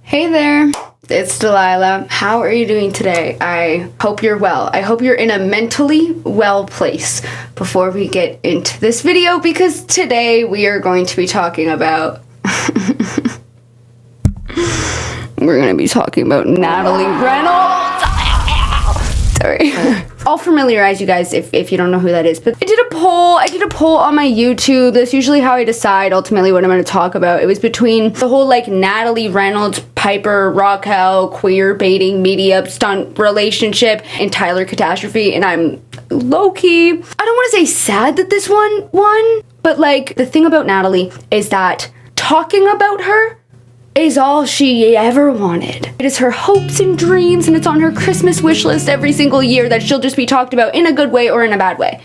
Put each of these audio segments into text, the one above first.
Hey there, it's Delilah. How are you doing today? I hope you're well. I hope you're in a mentally well place before we get into this video, because today we are going to be talking about Natalie Reynolds. Sorry. I'll familiarize you guys if you don't know who that is. But I did a poll on my YouTube. That's usually how I decide ultimately what I'm going to talk about. It was between the whole Natalie Reynolds, Piper, Rockelle, queer-baiting, media stunt relationship, and Tyler catastrophe. And I'm low-key, I don't want to say sad that this one won, but the thing about Natalie is that talking about her is all she ever wanted. It is her hopes and dreams, and it's on her Christmas wish list every single year that she'll just be talked about in a good way or in a bad way.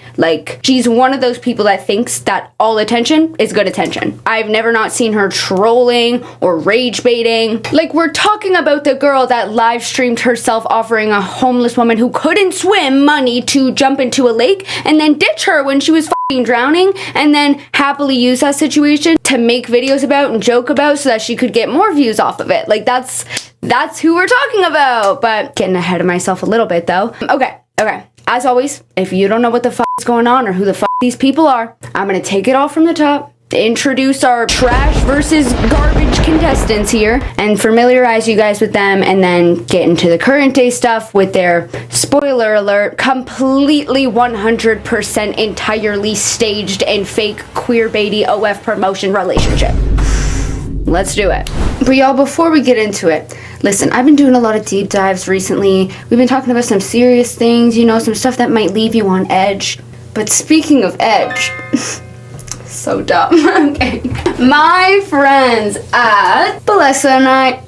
She's one of those people that thinks that all attention is good attention. I've never not seen her trolling or rage baiting. We're talking about the girl that live streamed herself offering a homeless woman who couldn't swim money to jump into a lake and then ditch her when she was drowning, and then happily use that situation to make videos about and joke about so that she could get more views off of it. That's who we're talking about. But getting ahead of myself a little bit though. Okay. As always, if you don't know what the fuck is going on or who the fuck these people are, I'm gonna take it all from the top, introduce our trash versus garbage contestants here and familiarize you guys with them, and then get into the current day stuff with their, spoiler alert, completely 100% entirely staged and fake queer-baity OF promotion relationship. Let's do it. But y'all, before we get into it, listen, I've been doing a lot of deep dives recently. We've been talking about some serious things, some stuff that might leave you on edge. But speaking of edge, so dumb. Okay. My friends at Balessa and I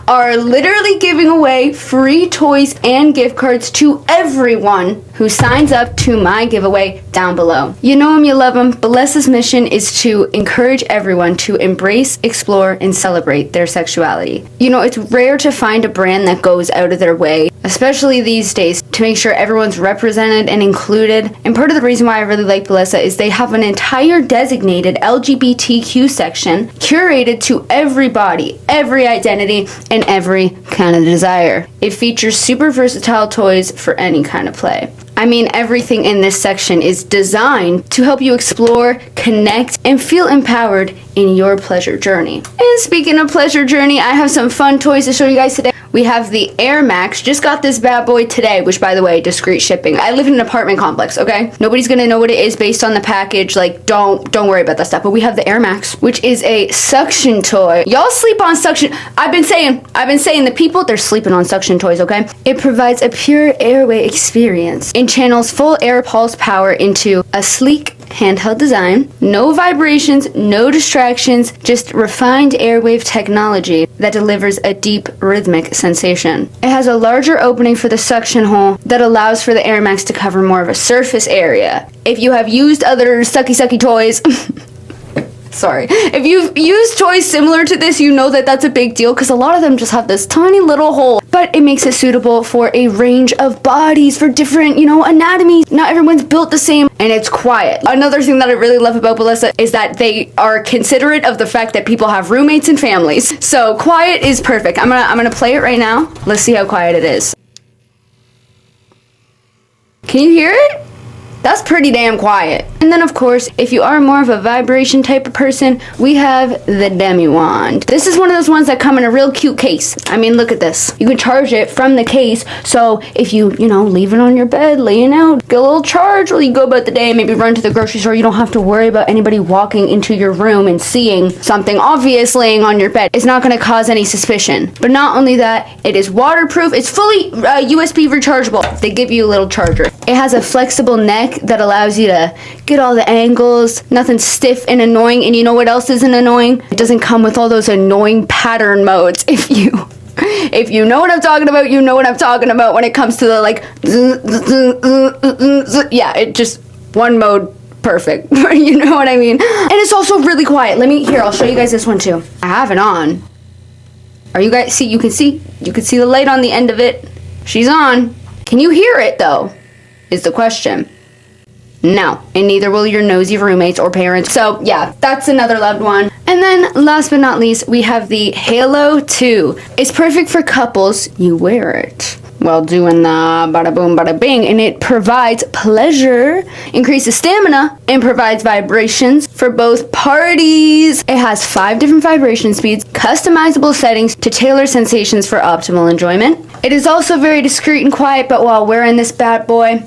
are literally giving away free toys and gift cards to everyone who signs up to my giveaway down below. You know them, you love them. Balessa's mission is to encourage everyone to embrace, explore, and celebrate their sexuality. It's rare to find a brand that goes out of their way, especially these days, to make sure everyone's represented and included. And part of the reason why I really like Balessa is they have an entire designated LGBTQ section curated to every body, every identity, and every kind of desire. It features super versatile toys for any kind of play. Everything in this section is designed to help you explore, connect, and feel empowered in your pleasure journey. And speaking of pleasure journey, I have some fun toys to show you guys today. We have the Air Max. Just got this bad boy today, which, by the way, discreet shipping. I live in an apartment complex, okay? Nobody's gonna know what it is based on the package. Don't worry about that stuff. But we have the Air Max, which is a suction toy. Y'all sleep on suction. I've been saying the people, they're sleeping on suction toys, okay? It provides a pure airway experience and channels full air pulse power into a sleek handheld design. No vibrations, no distractions, just refined airwave technology that delivers a deep rhythmic sensation. It has a larger opening for the suction hole that allows for the Air Max to cover more of a surface area. If you have used other sucky toys, sorry. If you've used toys similar to this, you know that that's a big deal, because a lot of them just have this tiny little hole. But it makes it suitable for a range of bodies, for different, anatomies. Not everyone's built the same, and it's quiet. Another thing that I really love about Balessa is that they are considerate of the fact that people have roommates and families. So quiet is perfect. I'm gonna play it right now. Let's see how quiet it is. Can you hear it? That's pretty damn quiet. And then, of course, if you are more of a vibration type of person, we have the Demi Wand. This is one of those ones that come in a real cute case. Look at this. You can charge it from the case, so if you leave it on your bed, laying out, get a little charge while you go about the day, maybe run to the grocery store, you don't have to worry about anybody walking into your room and seeing something obvious laying on your bed. It's not going to cause any suspicion. But not only that, it is waterproof. It's fully USB rechargeable. They give you a little charger. It has a flexible neck that allows you to get all the angles, nothing stiff and annoying. And you know what else isn't annoying? It doesn't come with all those annoying pattern modes. If you know what I'm talking about, you know what I'm talking about when it comes to the yeah, it just one mode, perfect. You know what I mean? And it's also really quiet. I'll show you guys this one too. I have it on. Are you guys you can see the light on the end of it. She's on. Can you hear it though? Is the question. No, and neither will your nosy roommates or parents. So yeah, that's another loved one. And And then last but not least, we have the Halo 2. It's perfect for couples. You wear it while doing the bada boom bada bing, and it provides pleasure, increases stamina, and provides vibrations for both parties. It has 5 different vibration speeds, customizable settings to tailor sensations for optimal enjoyment. It is also very discreet and quiet, but while wearing this bad boy,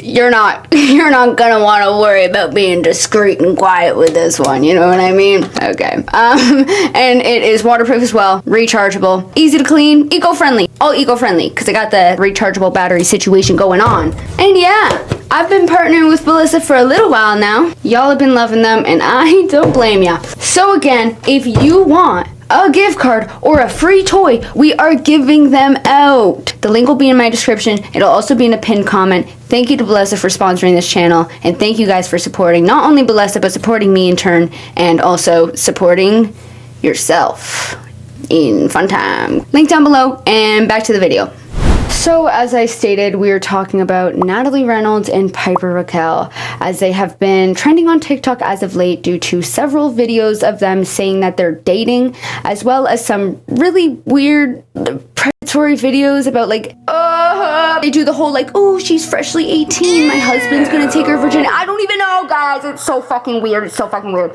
you're not gonna want to worry about being discreet and quiet with this one, you know what I mean? Okay. And it is waterproof as well, rechargeable, easy to clean, eco-friendly, all eco-friendly, because I got the rechargeable battery situation going on. And yeah, I've been partnering with Melissa for a little while now. Y'all have been loving them, and I don't blame ya. So again, if you want a gift card or a free toy, we are giving them out. The link will be in my description. It'll also be in a pinned comment. Thank you to Blessa for sponsoring this channel, and thank you guys for supporting not only Blessa, but supporting me in turn, and also supporting yourself in fun time. Link down below, and back to the video. So, as I stated, we are talking about Natalie Reynolds and Piper Rockelle, as they have been trending on TikTok as of late due to several videos of them saying that they're dating, as well as some really weird predatory videos about like, they do the whole like, oh, she's freshly 18, my husband's gonna take her virginity. I don't even know, guys. It's so fucking weird. It's so fucking weird.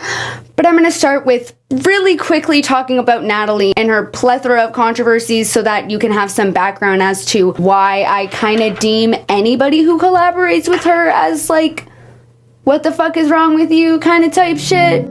But I'm gonna start with really quickly talking about Natalie and her plethora of controversies so that you can have some background as to why I kind of deem anybody who collaborates with her as like, what the fuck is wrong with you kind of type shit.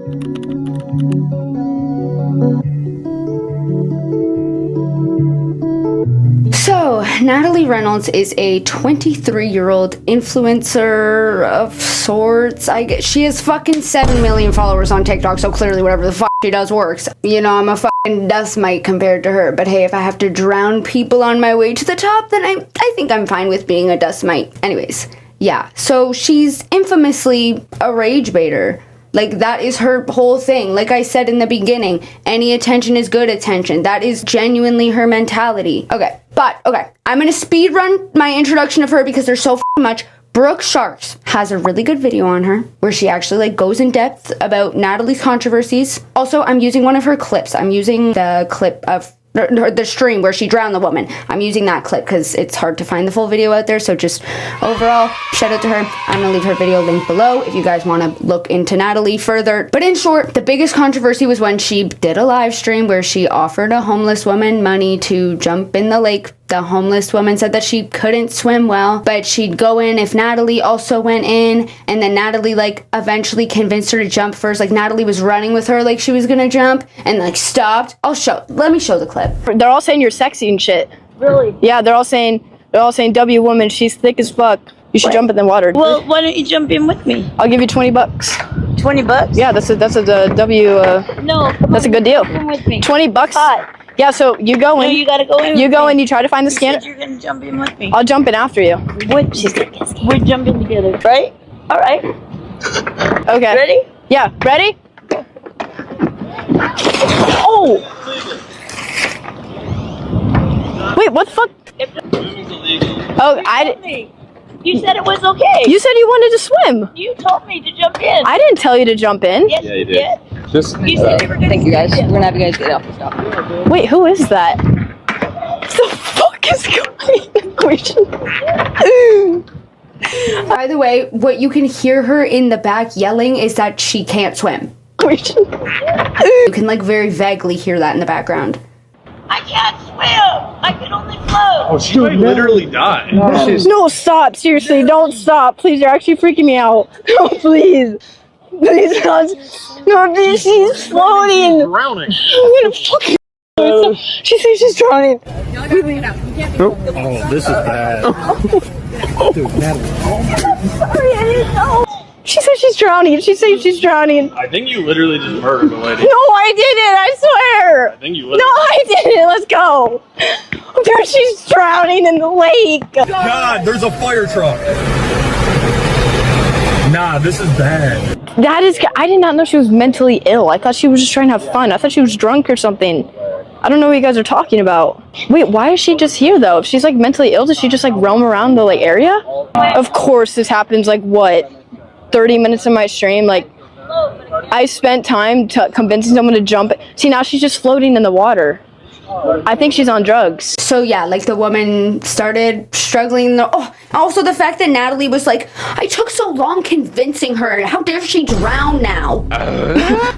So, Natalie Reynolds is a 23-year-old influencer of sorts. I guess she has fucking 7 million followers on TikTok, so clearly whatever the fuck she does works. You know, I'm a fucking dust mite compared to her, but hey, if I have to drown people on my way to the top, then I think I'm fine with being a dust mite. Anyways, yeah, so she's infamously a rage baiter. Like, that is her whole thing. Like I said in the beginning, any attention is good attention. That is genuinely her mentality. Okay, I'm gonna speed run my introduction of her because there's so much. Brooke Sharks has a really good video on her where she actually like goes in depth about Natalie's controversies. Also, I'm using one of her clips. I'm using the clip of the stream where she drowned the woman. I'm using that clip because it's hard to find the full video out there, so just overall, shout out to her. I'm gonna leave her video linked below if you guys want to look into Natalie further. But in short, the biggest controversy was when she did a live stream where she offered a homeless woman money to jump in the lake. The homeless woman said that she couldn't swim well, but she'd go in if Natalie also went in, and then Natalie like eventually convinced her to jump first. Like Natalie was running with her like she was gonna jump and like stopped. Let me show the clip. They're all saying you're sexy and shit. Really? Yeah, they're all saying W woman, she's thick as fuck. You should jump in the water. Well, why don't you jump in with me? I'll give you $20. $20? Yeah, that's a W. No, that's a good deal. Come with me. $20. Hot. Yeah, so you go in. No, you gotta go in. You go in. You try to find the scanner. You're gonna jump in with me. I'll jump in after you. We're jumping together, right? All right. Okay. Ready? Yeah. Ready? Oh. Wait, what the fuck? Oh, You said it was okay. You said you wanted to swim. You told me to jump in. I didn't tell you to jump in. Yes, Yeah, you did. Just you said you were gonna. Thank you guys. We're gonna have you guys get off the stop. Wait, who is that? What the fuck is going on? By the way, what you can hear her in the back yelling is that she can't swim. You can like very vaguely hear that in the background. I can't swim. I can only float. Oh, she might literally die. No, stop. Seriously, don't stop. Please, you're actually freaking me out. No, please. Please, God. No, please, she's floating. Drowning. I'm gonna fucking. She says she's drowning. Oh, this is bad. Dude, Natalie. Sorry, I didn't know. She said she's drowning. She says she's drowning. I think you literally just murdered the lady. No, I didn't. I swear. I think you No, literally. I didn't. Let's go. There, she's drowning in the lake. God, there's a fire truck. Nah, this is bad. That is. I did not know she was mentally ill. I thought she was just trying to have fun. I thought she was drunk or something. I don't know what you guys are talking about. Wait, why is she just here though? If she's like mentally ill, does she just like roam around the like area? Of course, this happens like what? 30 minutes of my stream, like I spent time convincing someone to jump. See, now she's just floating in the water. I think she's on drugs. So yeah, like the woman started struggling. Also the fact that Natalie was like, I took so long convincing her. How dare she drown now?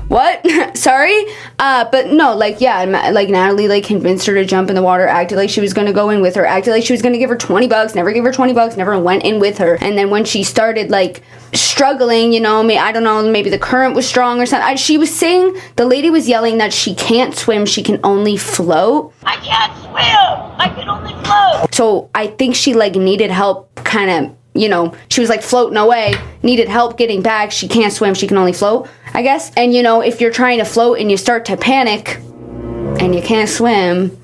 What? Sorry? But no, like, yeah, like Natalie like convinced her to jump in the water, acted like she was gonna go in with her, acted like she was gonna give her $20, never gave her $20, never went in with her. And then when she started like struggling, you know, I don't know, maybe the current was strong or something. She was saying, the lady was yelling that she can't swim, she can only float. I can't swim. I can only float. So I think she like needed help, kind of, you know, she was like floating away, needed help getting back. She can't swim, she can only float, I guess. And you know, if you're trying to float and you start to panic and you can't swim,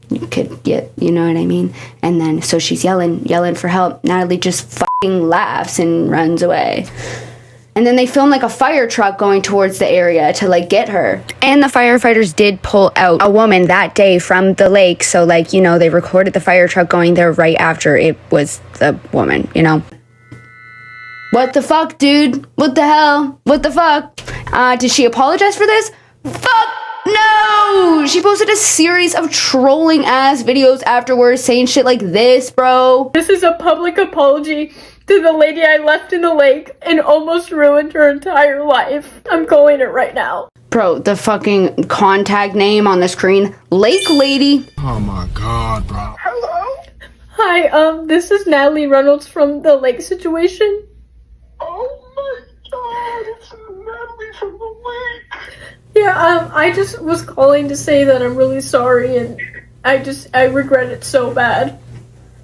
you could get, you know what I mean? And then so she's yelling for help. Natalie just fucking laughs and runs away. And then they filmed like a fire truck going towards the area to like get her. And the firefighters did pull out a woman that day from the lake. So like, you know, they recorded the fire truck going there right after it was the woman, you know. What the fuck, dude? What the hell? What the fuck? Did she apologize for this? Fuck no! She posted a series of trolling ass videos afterwards saying shit like this, bro. This is a public apology to the lady I left in the lake and almost ruined her entire life. I'm calling it right now. Bro, the fucking contact name on the screen, Lake Lady. Oh my god, bro. Hello? Hi, this is Natalie Reynolds from the lake situation. Oh my god, it's Natalie from the lake. Yeah, I just was calling to say that I'm really sorry and I regret it so bad.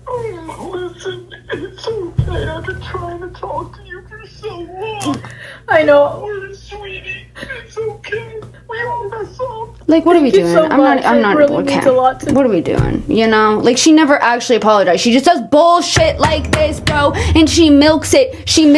Listen, it's okay. I've been trying to talk to you for so long. I know. We're sweetie. It's okay. We all mess up. Like, what are we Thank you doing? so much. I'm not. It really Okay. means a lot to me. What are we doing? You know, like she never actually apologized. She just does bullshit like this, bro, and she milks it. She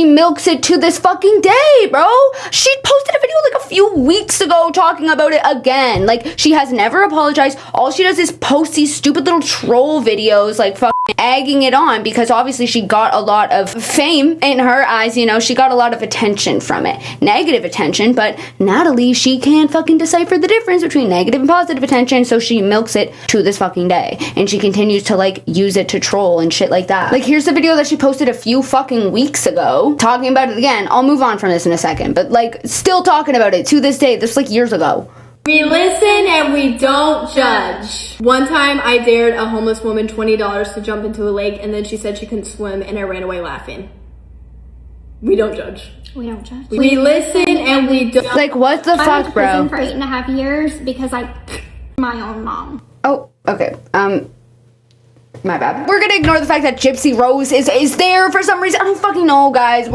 milks it to this fucking day, bro. She posted a video like a few weeks ago talking about it again. Like, she has never apologized. All she does is post these stupid little troll videos, like fucking egging it on, because obviously she got a lot of fame in her eyes, you know. She got a lot of attention from it. Negative attention, but Natalie, she can't fucking decipher the difference between negative and positive attention, so she milks it to this fucking day. And she continues to, like, use it to troll and shit like that. Like, here's the video that she posted a few fucking weeks ago, talking about it again. I'll move on from this in a second, but, like, still talking about it to this day. This, like, years ago. We listen and we don't judge. One time I dared a homeless woman $20 to jump into a lake and then she said she couldn't swim and I ran away laughing. We don't judge. We don't judge. We listen and we don't. Like, what the I fuck, was bro? in prison for 8.5 years because I my own mom. Oh, okay. My bad. We're gonna ignore the fact that Gypsy Rose is there for some reason. I don't fucking know, guys.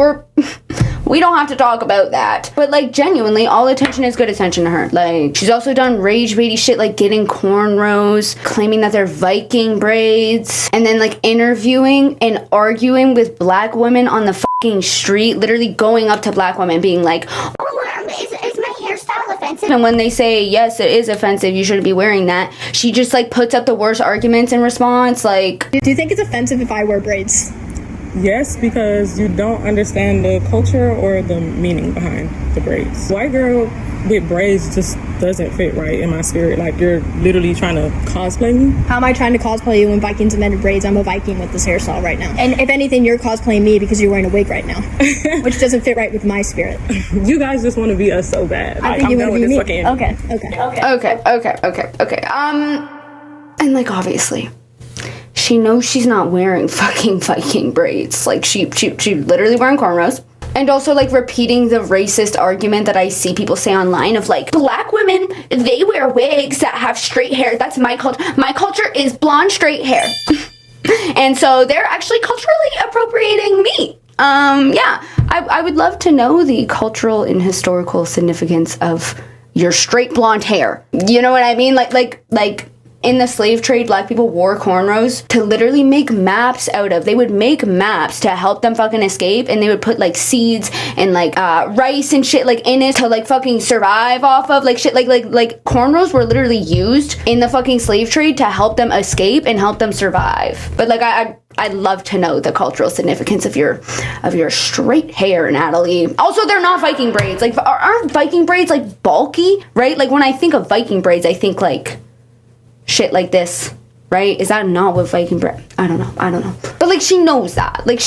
We don't have to talk about that. But, like, genuinely, all attention is good attention to her. Like, she's also done rage baity shit, like getting cornrows, claiming that they're Viking braids, and then, like, interviewing and arguing with black women on the fucking street, literally going up to black women being like, is my hairstyle offensive? And when they say, yes, it is offensive, you shouldn't be wearing that, she just, like, puts up the worst arguments in response, like... Do you think it's offensive if I wear braids? Yes, because you don't understand the culture or the meaning behind the braids. White girl with braids just doesn't fit right in my spirit. Like, you're literally trying to cosplay me. How am I trying to cosplay you when Vikings invented braids? I'm a Viking with this hairstyle right now. And if anything, you're cosplaying me because you're wearing a wig right now, which doesn't fit right with my spirit. You guys just want to be us so bad. I think you want to be me. Okay. And, like, obviously... she knows she's not wearing fucking Viking braids. Like, she literally wearing cornrows. And also, like, repeating the racist argument that I see people say online of, like, black women, they wear wigs that have straight hair. That's my culture. My culture is blonde, straight hair. And so they're actually culturally appropriating me. Yeah. I would love to know the cultural and historical significance of your straight blonde hair. You know what I mean? Like, in the slave trade, black people wore cornrows to literally make maps out of. They would make maps to help them fucking escape, and they would put like seeds and like rice and shit like in it to like fucking survive off of, like shit like cornrows were literally used in the fucking slave trade to help them escape and help them survive. But like I'd love to know the cultural significance of your straight hair, Natalie. Also, they're not Viking braids. Like, aren't Viking braids like bulky, right? Like when I think of Viking braids, I think like shit like this, right? Is that not what Viking braid? I don't know. But like she knows that. Like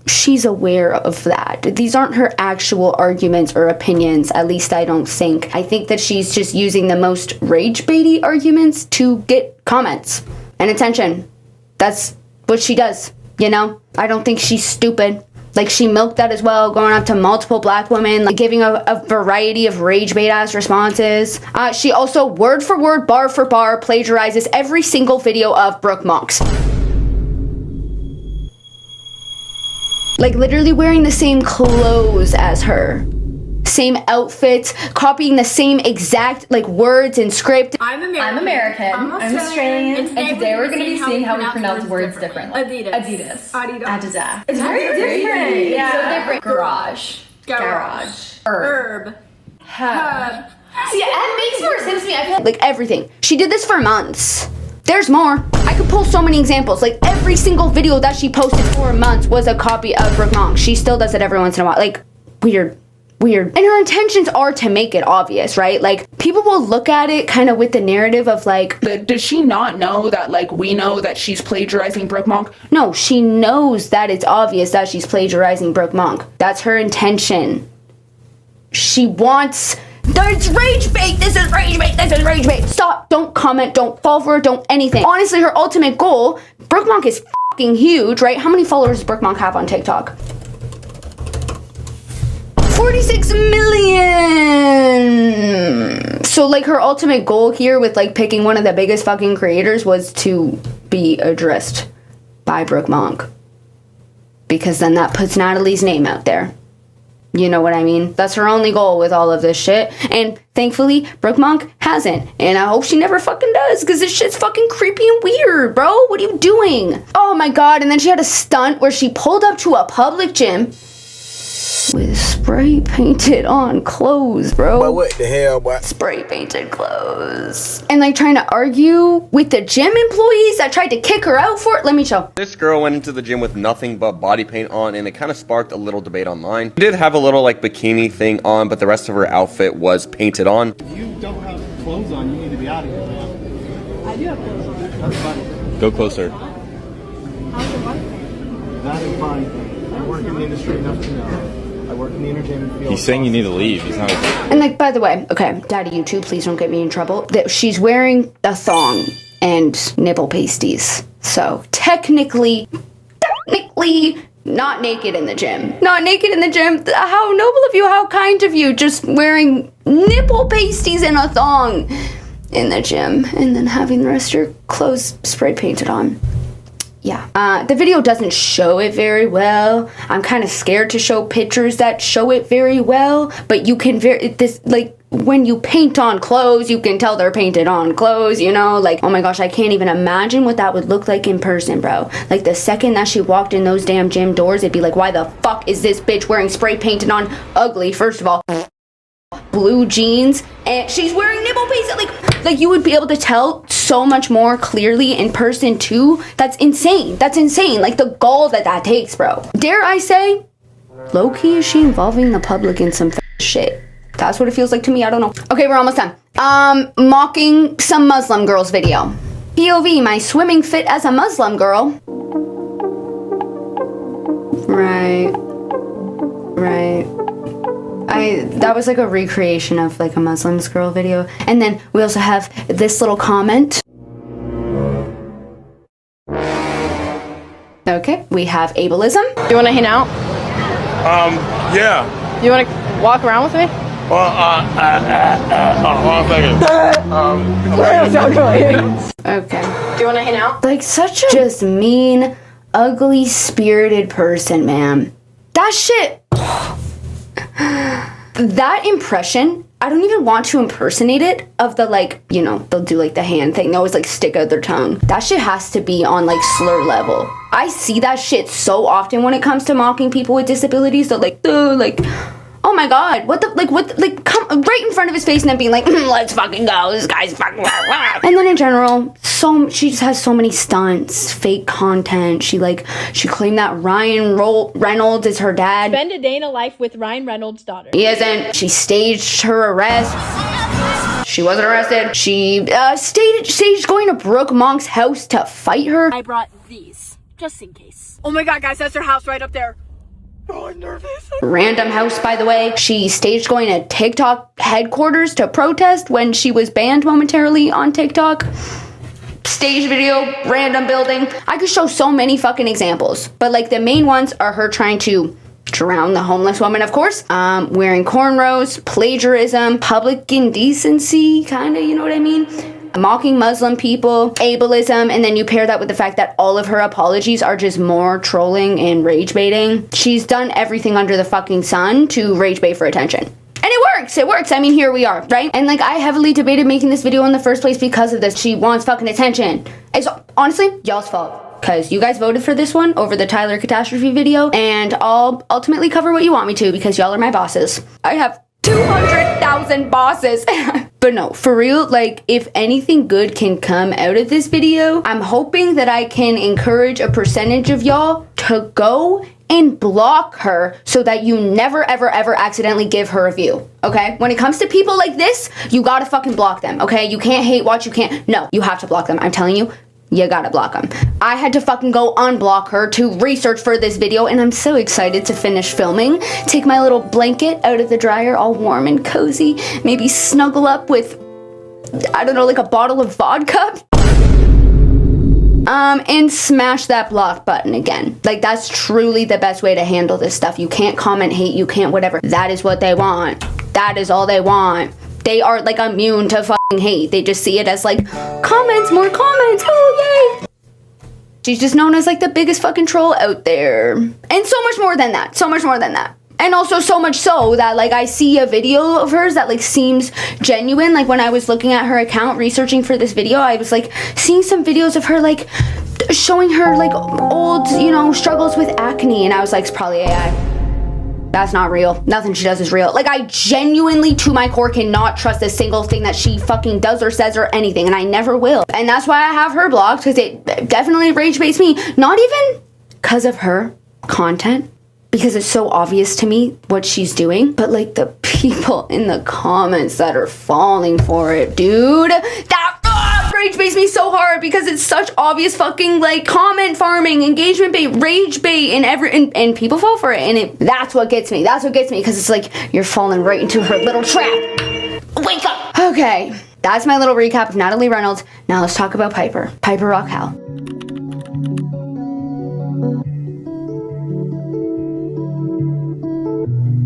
she's aware of that. These aren't her actual arguments or opinions, at least I don't think. I think that she's just using the most rage-baity arguments to get comments and attention. That's what she does, you know? I don't think she's stupid. Like, she milked that as well, going up to multiple black women, like giving a variety of rage bait ass responses. She also, word for word, bar for bar, plagiarizes every single video of Brooke Monk's. Like, literally wearing the same clothes as her. Same outfits, copying the same exact, like, words and script. I'm American. I'm Australian. And today we're going to be seeing how we pronounce words differently. Adidas. It's very different. Yeah. So different. Garage. Herb. Hub. See, it makes more sense to me. I feel like everything. She did this for months. There's more. I could pull so many examples. Like, every single video that she posted for months was a copy of Brooke Monk. She still does it every once in a while. Like, weird. And her intentions are to make it obvious, right? Like, people will look at it kind of with the narrative of like, does she not know that, like, we know that she's plagiarizing Brooke Monk? No, she knows that it's obvious that she's plagiarizing Brooke Monk. That's her intention. She wants, it's rage bait, this is rage bait. Stop, don't comment, don't fall for it, don't anything. Honestly, her ultimate goal, Brooke Monk is fucking huge, right? How many followers does Brooke Monk have on TikTok? 46 million. So like her ultimate goal here with like picking one of the biggest fucking creators was to be addressed by Brooke Monk, because then that puts Natalie's name out there. You know what I mean? That's her only goal with all of this shit. And thankfully, Brooke Monk hasn't. And I hope she never fucking does, because this shit's fucking creepy and weird, bro. What are you doing? Oh my god. And then she had a stunt where she pulled up to a public gym with spray painted on clothes, bro. But what the hell, boy? Spray painted clothes. And like trying to argue with the gym employees that tried to kick her out for it. Let me show. This girl went into the gym with nothing but body paint on, and it kind of sparked a little debate online. She did have a little like bikini thing on, but the rest of her outfit was painted on. You don't have clothes on, you need to be out of here, man. I do have clothes on. That's fine. Go closer. How's it fun? That is fine. I work in the industry enough to know. I work in the entertainment field. He's saying you need to leave. He's not. And like, by the way, okay, Daddy YouTube, please don't get me in trouble. That she's wearing a thong and nipple pasties. So technically not naked in the gym. Not naked in the gym. How noble of you, how kind of you, just wearing nipple pasties and a thong in the gym and then having the rest of your clothes spray painted on. Yeah. The video doesn't show it very well. I'm kind of scared to show pictures that show it very well, but you can when you paint on clothes, you can tell they're painted on clothes, you know? Like, oh my gosh, I can't even imagine what that would look like in person, bro. Like, the second that she walked in those damn gym doors, it'd be like, why the fuck is this bitch wearing spray painted on ugly, first of all, blue jeans, and she's wearing nipple pasties? Like you would be able to tell so much more clearly in person too. That's insane. Like, the gall that takes, bro. Dare I say, low-key, is she involving the public in some shit? That's what it feels like to me. I don't know. Okay, we're almost done. Mocking some Muslim girls video. POV, my swimming fit as a Muslim girl. Right. That was like a recreation of like a Muslim girl video. And then we also have this little comment. Okay, we have ableism. You want to hang out? Yeah. You want to walk around with me? Well, 1 second. Okay. Do you want to hang out? Like, such a just mean, ugly spirited person, man. That shit. That impression I don't even want to impersonate it of the like, you know, they'll do like the hand thing. They always like stick out their tongue. That shit has to be on like slur level. I see that shit so often when it comes to mocking people with disabilities. They're like, oh my god, come right in front of his face and then being like, let's fucking go, this guy's fucking and then in general, she just has so many stunts, fake content. She claimed that Ryan Reynolds is her dad. Spend a day in a life with Ryan Reynolds' daughter. He isn't. She staged her arrest. She wasn't arrested. She staged going to Brooke Monk's house to fight her. I brought these, just in case. Oh my god, guys, that's her house right up there. Oh, I'm nervous. Random house, by the way. She staged going to TikTok headquarters to protest when she was banned momentarily on TikTok. Stage video, random building. I could show so many fucking examples, but like the main ones are her trying to drown the homeless woman, of course, wearing cornrows, plagiarism, public indecency, kind of, you know what I mean? Mocking Muslim people, ableism, and then you pair that with the fact that all of her apologies are just more trolling and rage baiting. She's done everything under the fucking sun to rage bait for attention. And it works. I mean, here we are, right? And like, I heavily debated making this video in the first place because of this. She wants fucking attention. It's honestly y'all's fault, because you guys voted for this one over the Tyler catastrophe video, and I'll ultimately cover what you want me to because y'all are my bosses. I have 200,000 bosses. But no, for real, like, if anything good can come out of this video, I'm hoping that I can encourage a percentage of y'all to go and block her so that you never, ever, ever accidentally give her a view, okay? When it comes to people like this, you gotta fucking block them, okay? You can't hate watch, no, you have to block them. I'm telling you, you gotta block them. I had to fucking go unblock her to research for this video, and I'm so excited to finish filming. Take my little blanket out of the dryer, all warm and cozy. Maybe snuggle up with, I don't know, like a bottle of vodka. And smash that block button again. Like, that's truly the best way to handle this stuff. You can't comment hate, you can't whatever. That is what they want. That is all they want. They are like immune to fucking hate. They just see it as like, comments, more comments, oh yay. She's just known as like the biggest fucking troll out there. And so much more than that, so much more than that. And also so much so that like I see a video of hers that like seems genuine. Like when I was looking at her account researching for this video, I was like seeing some videos of her like showing her like old, you know, struggles with acne, and I was like, it's probably AI. That's not real. Nothing she does is real. Like, I genuinely, to my core, cannot trust a single thing that she fucking does or says or anything, and I never will. And that's why I have her blocked, because it definitely rage baits me. Not even because of her content, because it's so obvious to me what she's doing, but like the people in the comments that are falling for it, dude. That rage baits me so hard because it's such obvious fucking like comment farming, engagement bait, rage bait, and people fall for it, and that's what gets me. That's what gets me, because it's like you're falling right into her little trap. Wake up. Okay, that's my little recap of Natalie Reynolds. Now let's talk about Piper Rockelle.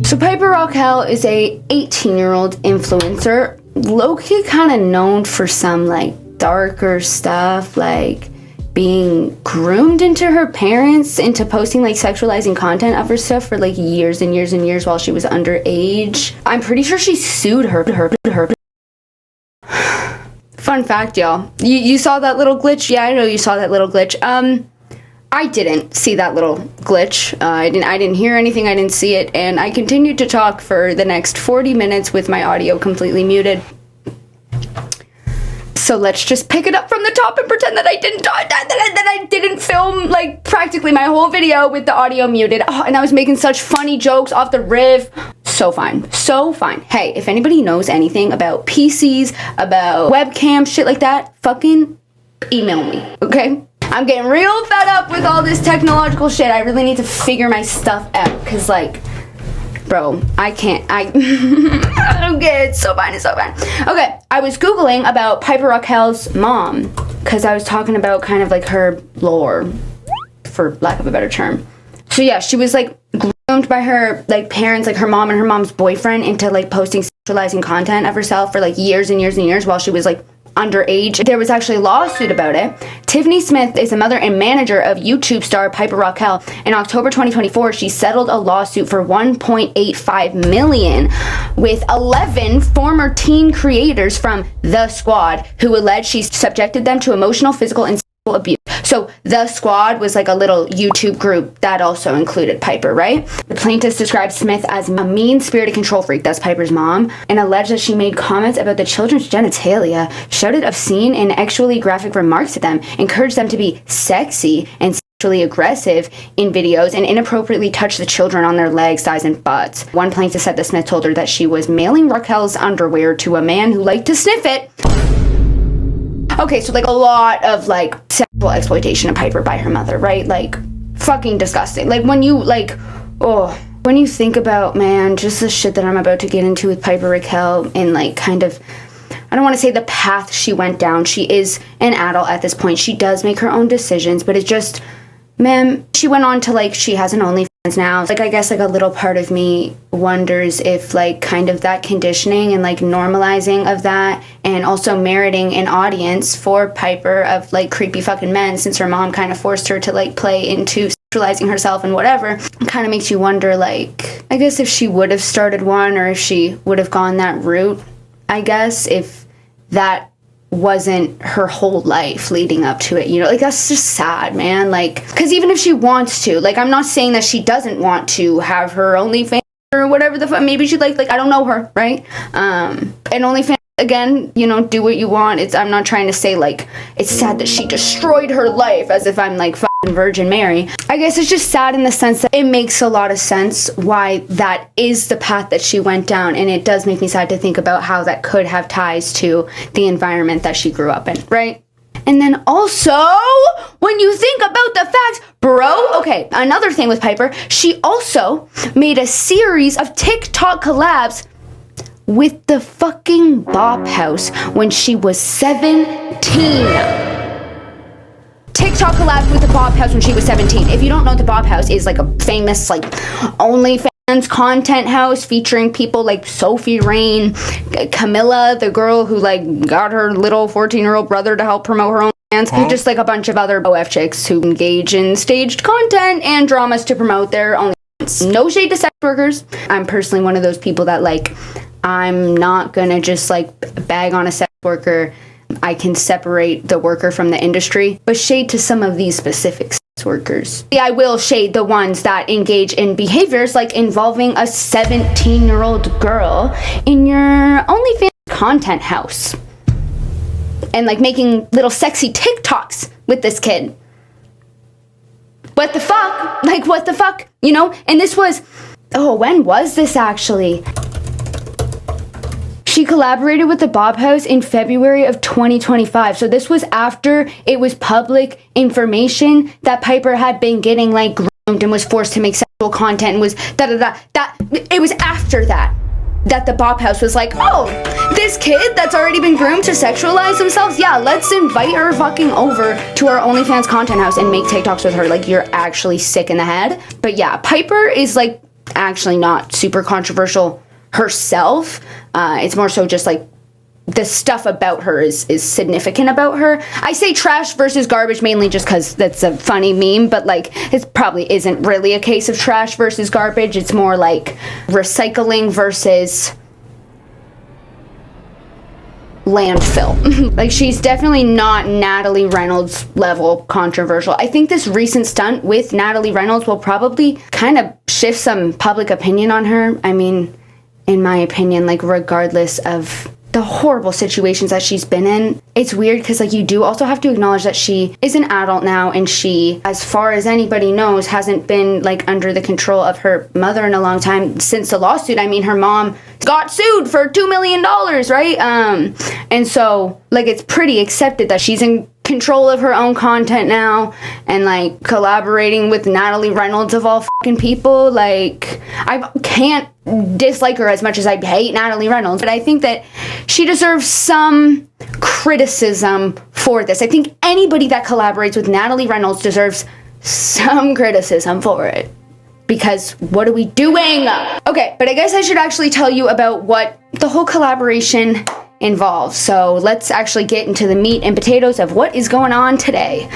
So Piper Rockelle is a 18-year-old influencer, low-key kind of known for some like darker stuff, like being groomed into her parents into posting like sexualizing content of her stuff for like years and years and years while she was underage. I'm pretty sure she sued her. Fun fact, y'all. You saw that little glitch? Yeah, I know you saw that little glitch. I didn't see that little glitch. I didn't hear anything, I didn't see it, and I continued to talk for the next 40 minutes with my audio completely muted. So let's just pick it up from the top and pretend that I didn't film like practically my whole video with the audio muted. Oh, and I was making such funny jokes off the riff. So fine. So fine. Hey, if anybody knows anything about PCs, about webcams, shit like that, fucking email me, okay? I'm getting real fed up with all this technological shit. I really need to figure my stuff out, because like, bro, I can't, I don't get it. It's so fine, it's so fine. Okay, I was Googling about Piper Rockelle's mom, because I was talking about kind of like her lore, for lack of a better term. So yeah, she was like groomed by her like parents, like her mom and her mom's boyfriend, into like posting sexualizing content of herself for like years and years and years while she was like underage. There was actually a lawsuit about it. Tiffany Smith is the mother and manager of YouTube star Piper Rockelle. In October 2024, she settled a lawsuit for $1.85 million with 11 former teen creators from The Squad who alleged she subjected them to emotional, physical, and sexual abuse. So The Squad was like a little YouTube group that also included Piper, right? The plaintiffs described Smith as a mean-spirited control freak, that's Piper's mom, and alleged that she made comments about the children's genitalia, shouted obscene and sexually graphic remarks at them, encouraged them to be sexy and sexually aggressive in videos, and inappropriately touched the children on their legs, thighs, and butts. One plaintiff said that Smith told her that she was mailing Rockelle's underwear to a man who liked to sniff it. Okay, so like a lot of like sexual exploitation of Piper by her mother, right? Like fucking disgusting. Like when you when you think about, man, just the shit that I'm about to get into with Piper Rockelle and like kind of, I don't want to say the path she went down. She is an adult at this point. She does make her own decisions, but it's just, man, she went on to like, she has an OnlyFans now. Like, I guess like a little part of me wonders if like kind of that conditioning and like normalizing of that and also meriting an audience for Piper of like creepy fucking men, since her mom kind of forced her to like play into sexualizing herself and whatever, kind of makes you wonder, like, I guess if she would have started one or if she would have gone that route, I guess, if that wasn't her whole life leading up to it, you know, like that's just sad, man. Like, because even if she wants to, like, I'm not saying that she doesn't want to have her OnlyFans or whatever the fuck, maybe she'd like I don't know her, right? And OnlyFans, again, you know, do what you want. I'm not trying to say like it's sad that she destroyed her life as if I'm like fucking Virgin Mary. I guess it's just sad in the sense that it makes a lot of sense why that is the path that she went down, and it does make me sad to think about how that could have ties to the environment that she grew up in, right? And then also, when you think about the facts, bro, okay, another thing with Piper, she also made a series of TikTok collabs with the fucking Bop House when she was 17. TikTok collabed with the Bop House when she was 17. If you don't know, the Bop House is like a famous like OnlyFans content house featuring people like Sophie Rain, Camilla, the girl who like got her little 14-year-old brother to help promote her own fans, just like a bunch of other OF chicks who engage in staged content and dramas to promote their OnlyFans. No shade to sex workers. I'm personally one of those people that like, I'm not gonna just like bag on a sex worker. I can separate the worker from the industry, but shade to some of these specific sex workers. I will shade the ones that engage in behaviors like involving a 17-year-old girl in your OnlyFans content house and like making little sexy TikToks with this kid. What the fuck? Like, what the fuck? You know? And this was, when was this actually? She collaborated with the Bop House in February of 2025. So this was after it was public information that Piper had been getting like groomed and was forced to make sexual content and was it was after that the Bop House was like, oh, this kid that's already been groomed to sexualize themselves, yeah, let's invite her fucking over to our OnlyFans content house and make TikToks with her. Like, you're actually sick in the head. But yeah, Piper is like actually not super controversial herself. It's more so just like the stuff about her is significant about her. I say trash versus garbage mainly just because that's a funny meme, but like it probably isn't really a case of trash versus garbage. It's more like recycling versus landfill. Like, she's definitely not Natalie Reynolds level controversial. I think this recent stunt with Natalie Reynolds will probably kind of shift some public opinion on her. I mean, in my opinion, like, regardless of the horrible situations that she's been in, it's weird because like you do also have to acknowledge that she is an adult now, and she, as far as anybody knows, hasn't been like under the control of her mother in a long time since the lawsuit. I mean, her mom got sued for $2 million, right? And so like it's pretty accepted that she's in control of her own content now and like collaborating with Natalie Reynolds of all fucking people. Like, I can't dislike her as much as I hate Natalie Reynolds, but I think that she deserves some criticism for this. I think anybody that collaborates with Natalie Reynolds deserves some criticism for it, because what are we doing? Okay, but I guess I should actually tell you about what the whole collaboration involved. So let's actually get into the meat and potatoes of what is going on today.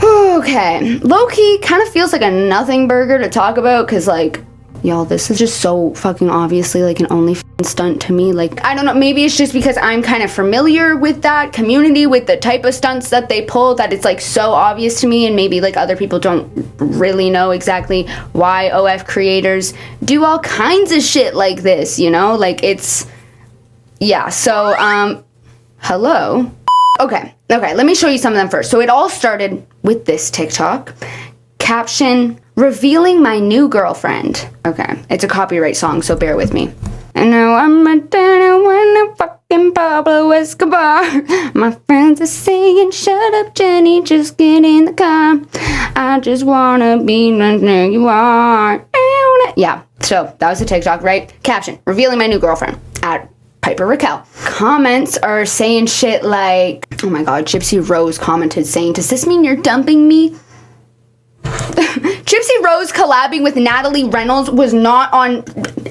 Okay, low-key kind of feels like a nothing burger to talk about because, like, y'all, this is just so fucking obviously like an only stunt to me. Like, I don't know, maybe it's just because I'm kind of familiar with that community, with the type of stunts that they pull, that it's like so obvious to me, and maybe like other people don't really know exactly why OF creators do all kinds of shit like this, you know? Like, it's, yeah, so, hello? Okay, let me show you some of them first. So it all started with this TikTok. Caption, revealing my new girlfriend. Okay, it's a copyright song, so bear with me. I know I'm a dinner when a fucking Pablo Escobar. My friends are saying, shut up, Jenny, just get in the car. I just wanna be where you are. Yeah, so that was a TikTok, right? Caption, revealing my new girlfriend. At Piper Rockelle. Comments are saying shit like, oh my god, Gypsy Rose commented saying, does this mean you're dumping me? Gypsy Rose collabing with Natalie Reynolds was not on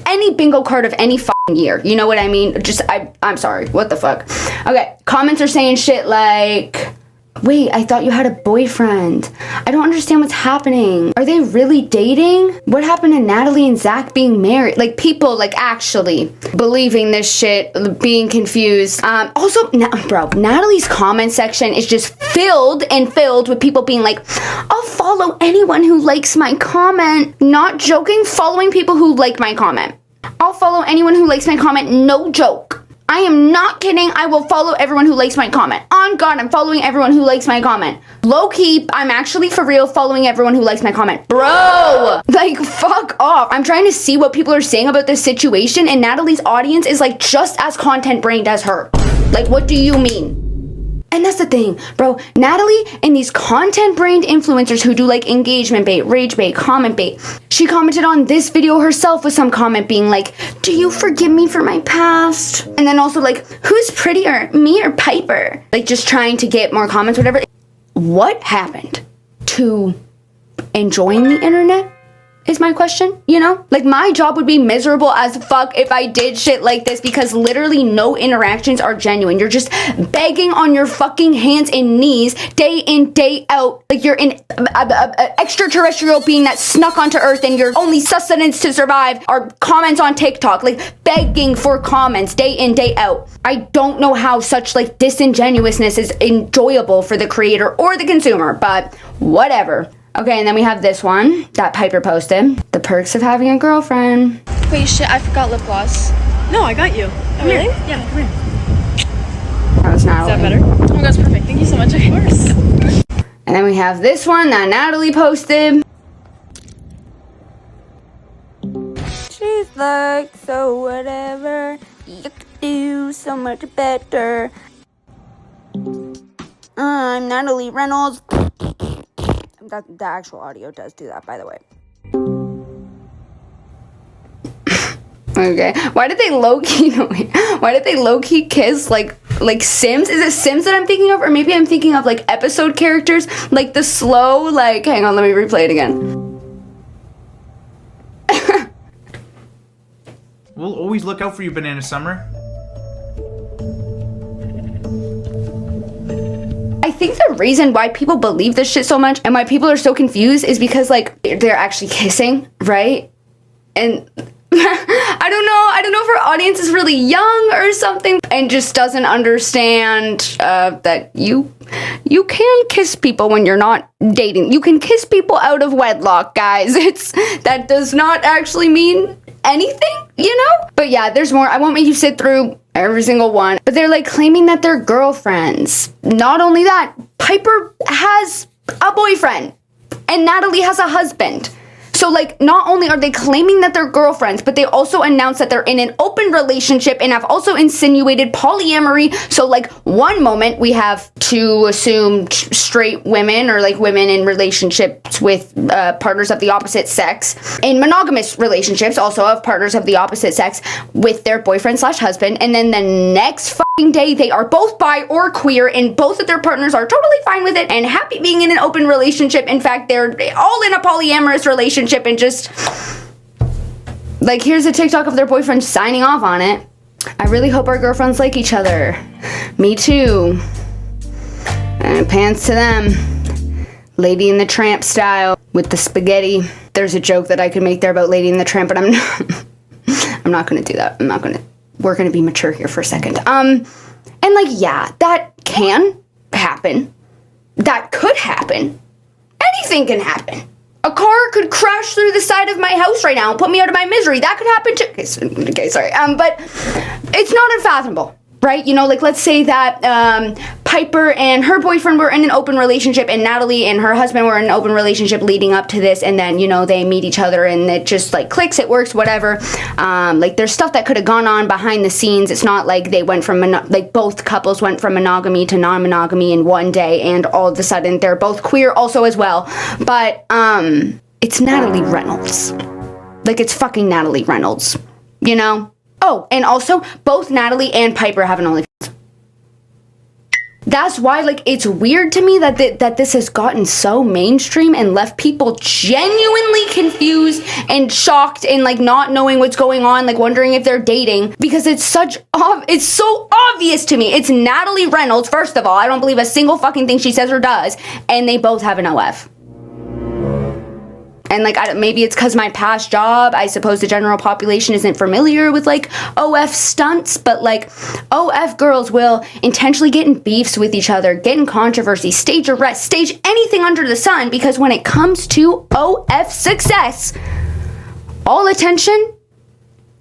any bingo card of any fucking year. You know what I mean? Just, I'm sorry. What the fuck? Okay, comments are saying shit like, wait, I thought you had a boyfriend. I don't understand what's happening. Are they really dating? What happened to Natalie and Zach being married? Like, people, like, actually believing this shit, being confused. Also, bro, Natalie's comment section is just filled with people being like, I'll follow anyone who likes my comment. Not joking, following people who like my comment. I'll follow anyone who likes my comment, no joke. I am not kidding. I will follow everyone who likes my comment. On God, I'm following everyone who likes my comment. Low-key, I'm actually for real following everyone who likes my comment. Bro! Like, fuck off. I'm trying to see what people are saying about this situation, and Natalie's audience is, like, just as content-brained as her. Like, what do you mean? And that's the thing, bro. Natalie and these content-brained influencers who do like engagement bait, rage bait, comment bait. She commented on this video herself with some comment being like, do you forgive me for my past? And then also like, who's prettier, me or Piper? Like just trying to get more comments, whatever. What happened to enjoying the internet? Is my question, you know? Like, my job would be miserable as fuck if I did shit like this because literally no interactions are genuine. You're just begging on your fucking hands and knees day in, day out. Like, you're an extraterrestrial being that snuck onto Earth and your only sustenance to survive are comments on TikTok. Like, begging for comments day in, day out. I don't know how such, like, disingenuousness is enjoyable for the creator or the consumer, but whatever. Okay, and then we have this one that Piper posted. The perks of having a girlfriend. Wait, shit, I forgot lip gloss. No, I got you. Come here. Yeah, come here. That was Natalie. Is that better? Oh my god, it's perfect. Thank you so much. Of course. And then we have this one that Natalie posted. She's like, so whatever, you could do so much better. I'm Natalie Reynolds. The actual audio does do that, by the way. Okay. Why did they low-key kiss like Sims? Is it Sims that I'm thinking of? Or maybe I'm thinking of like episode characters? Like the slow, like, hang on, let me replay it again. We'll always look out for you, Banana Summer. I think the reason why people believe this shit so much and why people are so confused is because like they're actually kissing, right? And I don't know if our audience is really young or something and just doesn't understand that you can kiss people when you're not dating. You can kiss people out of wedlock, guys. That does not actually mean anything, you know? But yeah, there's more. I won't make you sit through every single one. But they're like claiming that they're girlfriends. Not only that, Piper has a boyfriend and Natalie has a husband. So like not only are they claiming that they're girlfriends, but they also announced that they're in an open relationship and have also insinuated polyamory. So like one moment we have to assume straight women or like women in relationships with partners of the opposite sex. In monogamous relationships also have partners of the opposite sex with their boyfriend / husband. And then the next day they are both bi or queer, and both of their partners are totally fine with it and happy being in an open relationship. In fact, they're all in a polyamorous relationship, and just like, here's a TikTok of their boyfriend signing off on it. I really hope our girlfriends like each other. Me too. And pants to them. Lady and the Tramp style with the spaghetti. There's a joke that I could make there about Lady and the Tramp, but I'm not gonna do that. We're gonna be mature here for a second. And like, yeah, that can happen. That could happen. Anything can happen. A car could crash through the side of my house right now and put me out of my misery. That could happen too. Okay, sorry. But it's not unfathomable, right? You know, like, let's say that Piper and her boyfriend were in an open relationship, and Natalie and her husband were in an open relationship leading up to this, and then, you know, they meet each other and it just like clicks, it works, whatever. Like, there's stuff that could have gone on behind the scenes. It's not like they went from like both couples went from monogamy to non-monogamy in one day, and all of a sudden they're both queer also as well. But it's Natalie Reynolds. Like, it's fucking Natalie Reynolds, you know? Oh, and also both Natalie and Piper have an OnlyFans. That's why, like, it's weird to me that that this has gotten so mainstream and left people genuinely confused and shocked and, like, not knowing what's going on, like, wondering if they're dating, because it's so obvious to me. It's Natalie Reynolds, first of all. I don't believe a single fucking thing she says or does, and they both have an OF. And, like, maybe it's because my past job, I suppose the general population isn't familiar with, like, OF stunts, but, like, OF girls will intentionally get in beefs with each other, get in controversy, stage arrests, stage anything under the sun, because when it comes to OF success, all attention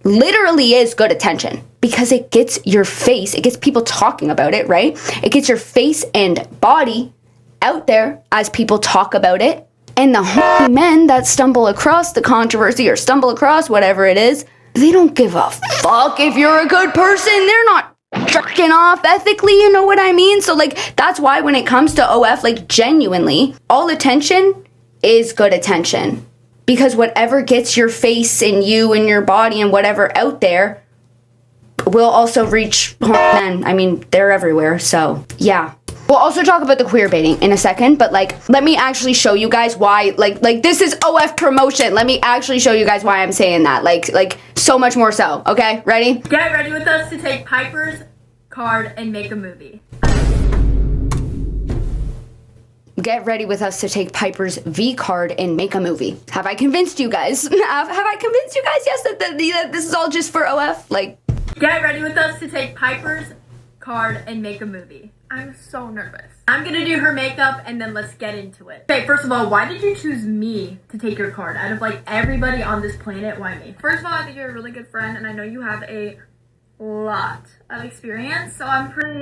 literally is good attention, because it gets your face, it gets people talking about it, right? It gets your face and body out there as people talk about it. And the horny men that stumble across the controversy or stumble across whatever it is, they don't give a fuck if you're a good person. They're not jerking off ethically, you know what I mean? So, like, that's why when it comes to OF, like, genuinely, all attention is good attention. Because whatever gets your face and you and your body and whatever out there will also reach horny men. I mean, they're everywhere, so, yeah. We'll also talk about the queer baiting in a second, but, like, let me actually show you guys why, like this is OF promotion. Let me actually show you guys why I'm saying that, like so much more so, okay? Ready? Get ready with us to take Piper's card and make a movie. Get ready with us to take Piper's V card and make a movie. Have I convinced you guys? Have I convinced you guys, yes, that this is all just for OF? Like, get ready with us to take Piper's card and make a movie. I'm so nervous. I'm gonna do her makeup and then let's get into it. Okay, first of all, why did you choose me to take your card? Out of, like, everybody on this planet, why me? First of all, I think you're a really good friend, and I know you have a lot of experience, so I'm pretty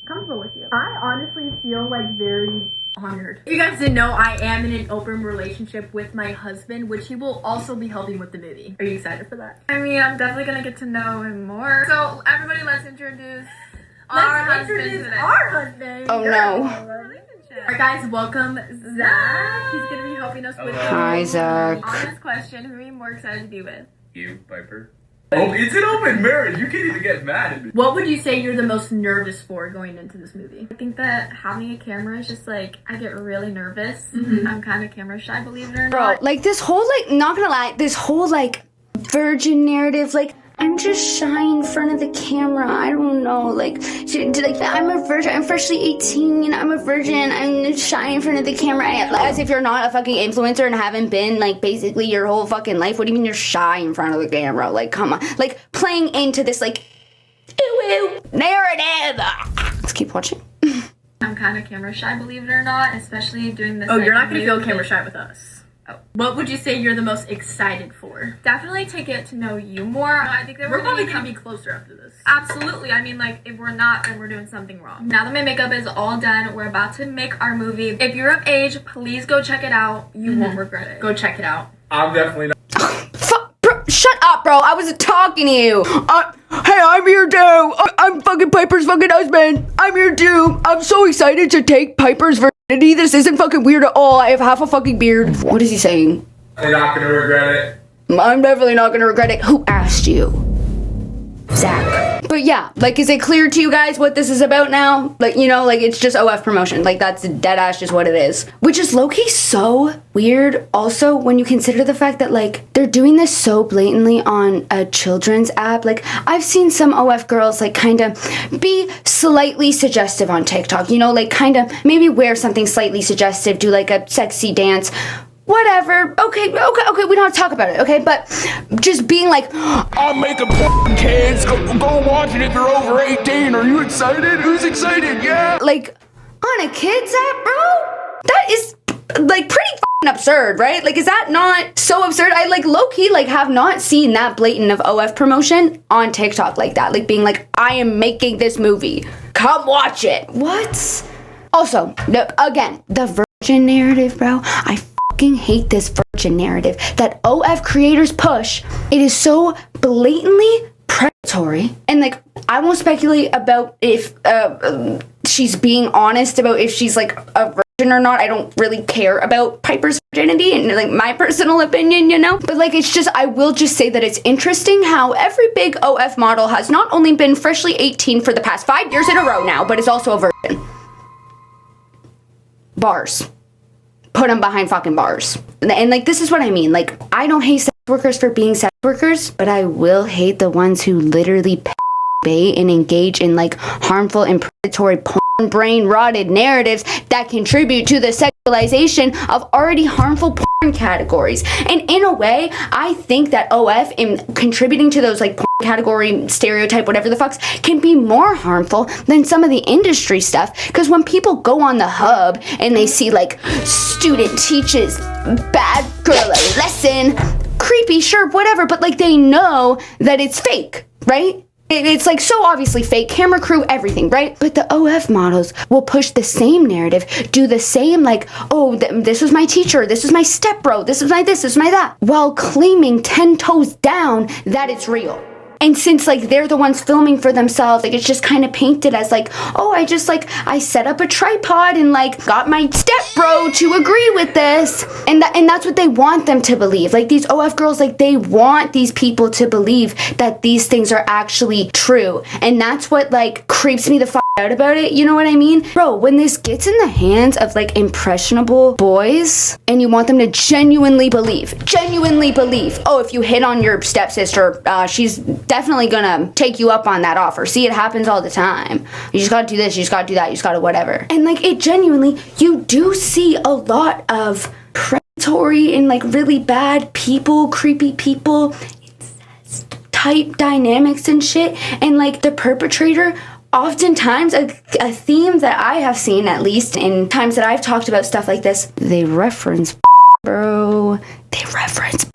comfortable with you. I honestly feel, like, very honored. If you guys didn't know, I am in an open relationship with my husband, which he will also be helping with the movie. Are you excited for that? I mean, I'm definitely gonna get to know him more. So, everybody, let's introduce our husband. Oh no. Alright, guys, welcome Zach. He's gonna be helping us with Hi, Zach. honest question. Who are you more excited to be with? You, Piper. Oh, it's an open marriage. You can't even get mad at me. What would you say you're the most nervous for going into this movie? I think that having a camera is just, like, I get really nervous. I'm kind of camera shy, believe it or not. Bro, like, this whole, like, not gonna lie, this whole, like, virgin narrative, like, I'm just shy in front of the camera. I don't know, like I'm a virgin. I'm freshly 18. I'm a virgin. I'm shy in front of the camera. As if you're not a fucking influencer and haven't been, like, basically your whole fucking life. What do you mean you're shy in front of the camera? Like, come on. Like, playing into this, like, narrative. Let's keep watching. I'm kind of camera shy, believe it or not, especially doing this. Oh, you're not gonna feel camera shy with us. Oh. What would you say you're the most excited for? Definitely to get to know you more. I think that we're probably gonna be closer after this. Absolutely. I mean, like, if we're not, then we're doing something wrong. Now that my makeup is all done, we're about to make our movie. If you're of age, please go check it out. You won't regret it. Go check it out. I'm definitely not. Shut up, bro. I wasn't talking to you. Hey, I'm here too. I'm fucking Piper's fucking husband. I'm here too. I'm so excited to take Piper's virginity. This isn't fucking weird at all. I have half a fucking beard. What is he saying? I'm not gonna regret it. I'm definitely not gonna regret it. Who asked you? Zach. But yeah, like, is it clear to you guys what this is about now? Like, you know, like, it's just OF promotion. Like, that's dead ass just what it is. Which is low-key so weird also when you consider the fact that, like, they're doing this so blatantly on a children's app. Like, I've seen some OF girls, like, kind of be slightly suggestive on TikTok. You know, like, kind of maybe wear something slightly suggestive, do, like, a sexy dance. Whatever. Okay, we don't have to talk about it, okay? But just being like, I'm making porn, kids. Go watch it if you're over 18. Are you excited? Who's excited? Yeah. Like, on a kid's app, bro? That is, like, pretty f***ing absurd, right? Like, is that not so absurd? I, like, low-key, like, have not seen that blatant of OF promotion on TikTok like that. Like, being like, I am making this movie. Come watch it. What? Also, again, the virgin narrative, bro. I fucking hate this virgin narrative that OF creators push. It is so blatantly predatory, and like, I won't speculate about if she's being honest about if she's like a virgin or not. I don't really care about Piper's virginity and like my personal opinion, you know, but like, it's just, I will just say that it's interesting how every big OF model has not only been freshly 18 for the past 5 years in a row now, but is also a virgin. Bars. Put them behind fucking bars. And like, this is what I mean. Like, I don't hate sex workers for being sex workers, but I will hate the ones who literally bait and engage in like harmful and predatory porn brain rotted narratives that contribute to the sexualization of already harmful porn categories. And in a way, I think that OF in contributing to those like porn category stereotype, whatever the fucks, can be more harmful than some of the industry stuff. Because when people go on the hub and they see like student teaches bad girl a lesson, creepy, sure, whatever, but like, they know that it's fake, right? It's like so obviously fake, camera crew, everything, right? But the OF models will push the same narrative, do the same like, oh, this was my teacher, this was my stepbro, this was my this is my that, while claiming 10 toes down that it's real. And since like they're the ones filming for themselves, like it's just kind of painted as like, oh, I set up a tripod and like got my stepbro to agree with this. And that's what they want them to believe. Like these OF girls, like they want these people to believe that these things are actually true. And that's what like creeps me the fuck out about it. You know what I mean? Bro, when this gets in the hands of like impressionable boys and you want them to genuinely believe, oh, if you hit on your stepsister, she's definitely gonna take you up on that offer. See, it happens all the time. You just gotta do this, you just gotta do that, you just gotta whatever. And like, it genuinely, you do see a lot of predatory and like really bad people, creepy people, incest type dynamics and shit. And like the perpetrator, oftentimes a theme that I have seen, at least in times that I've talked about stuff like this, they reference bro. They reference.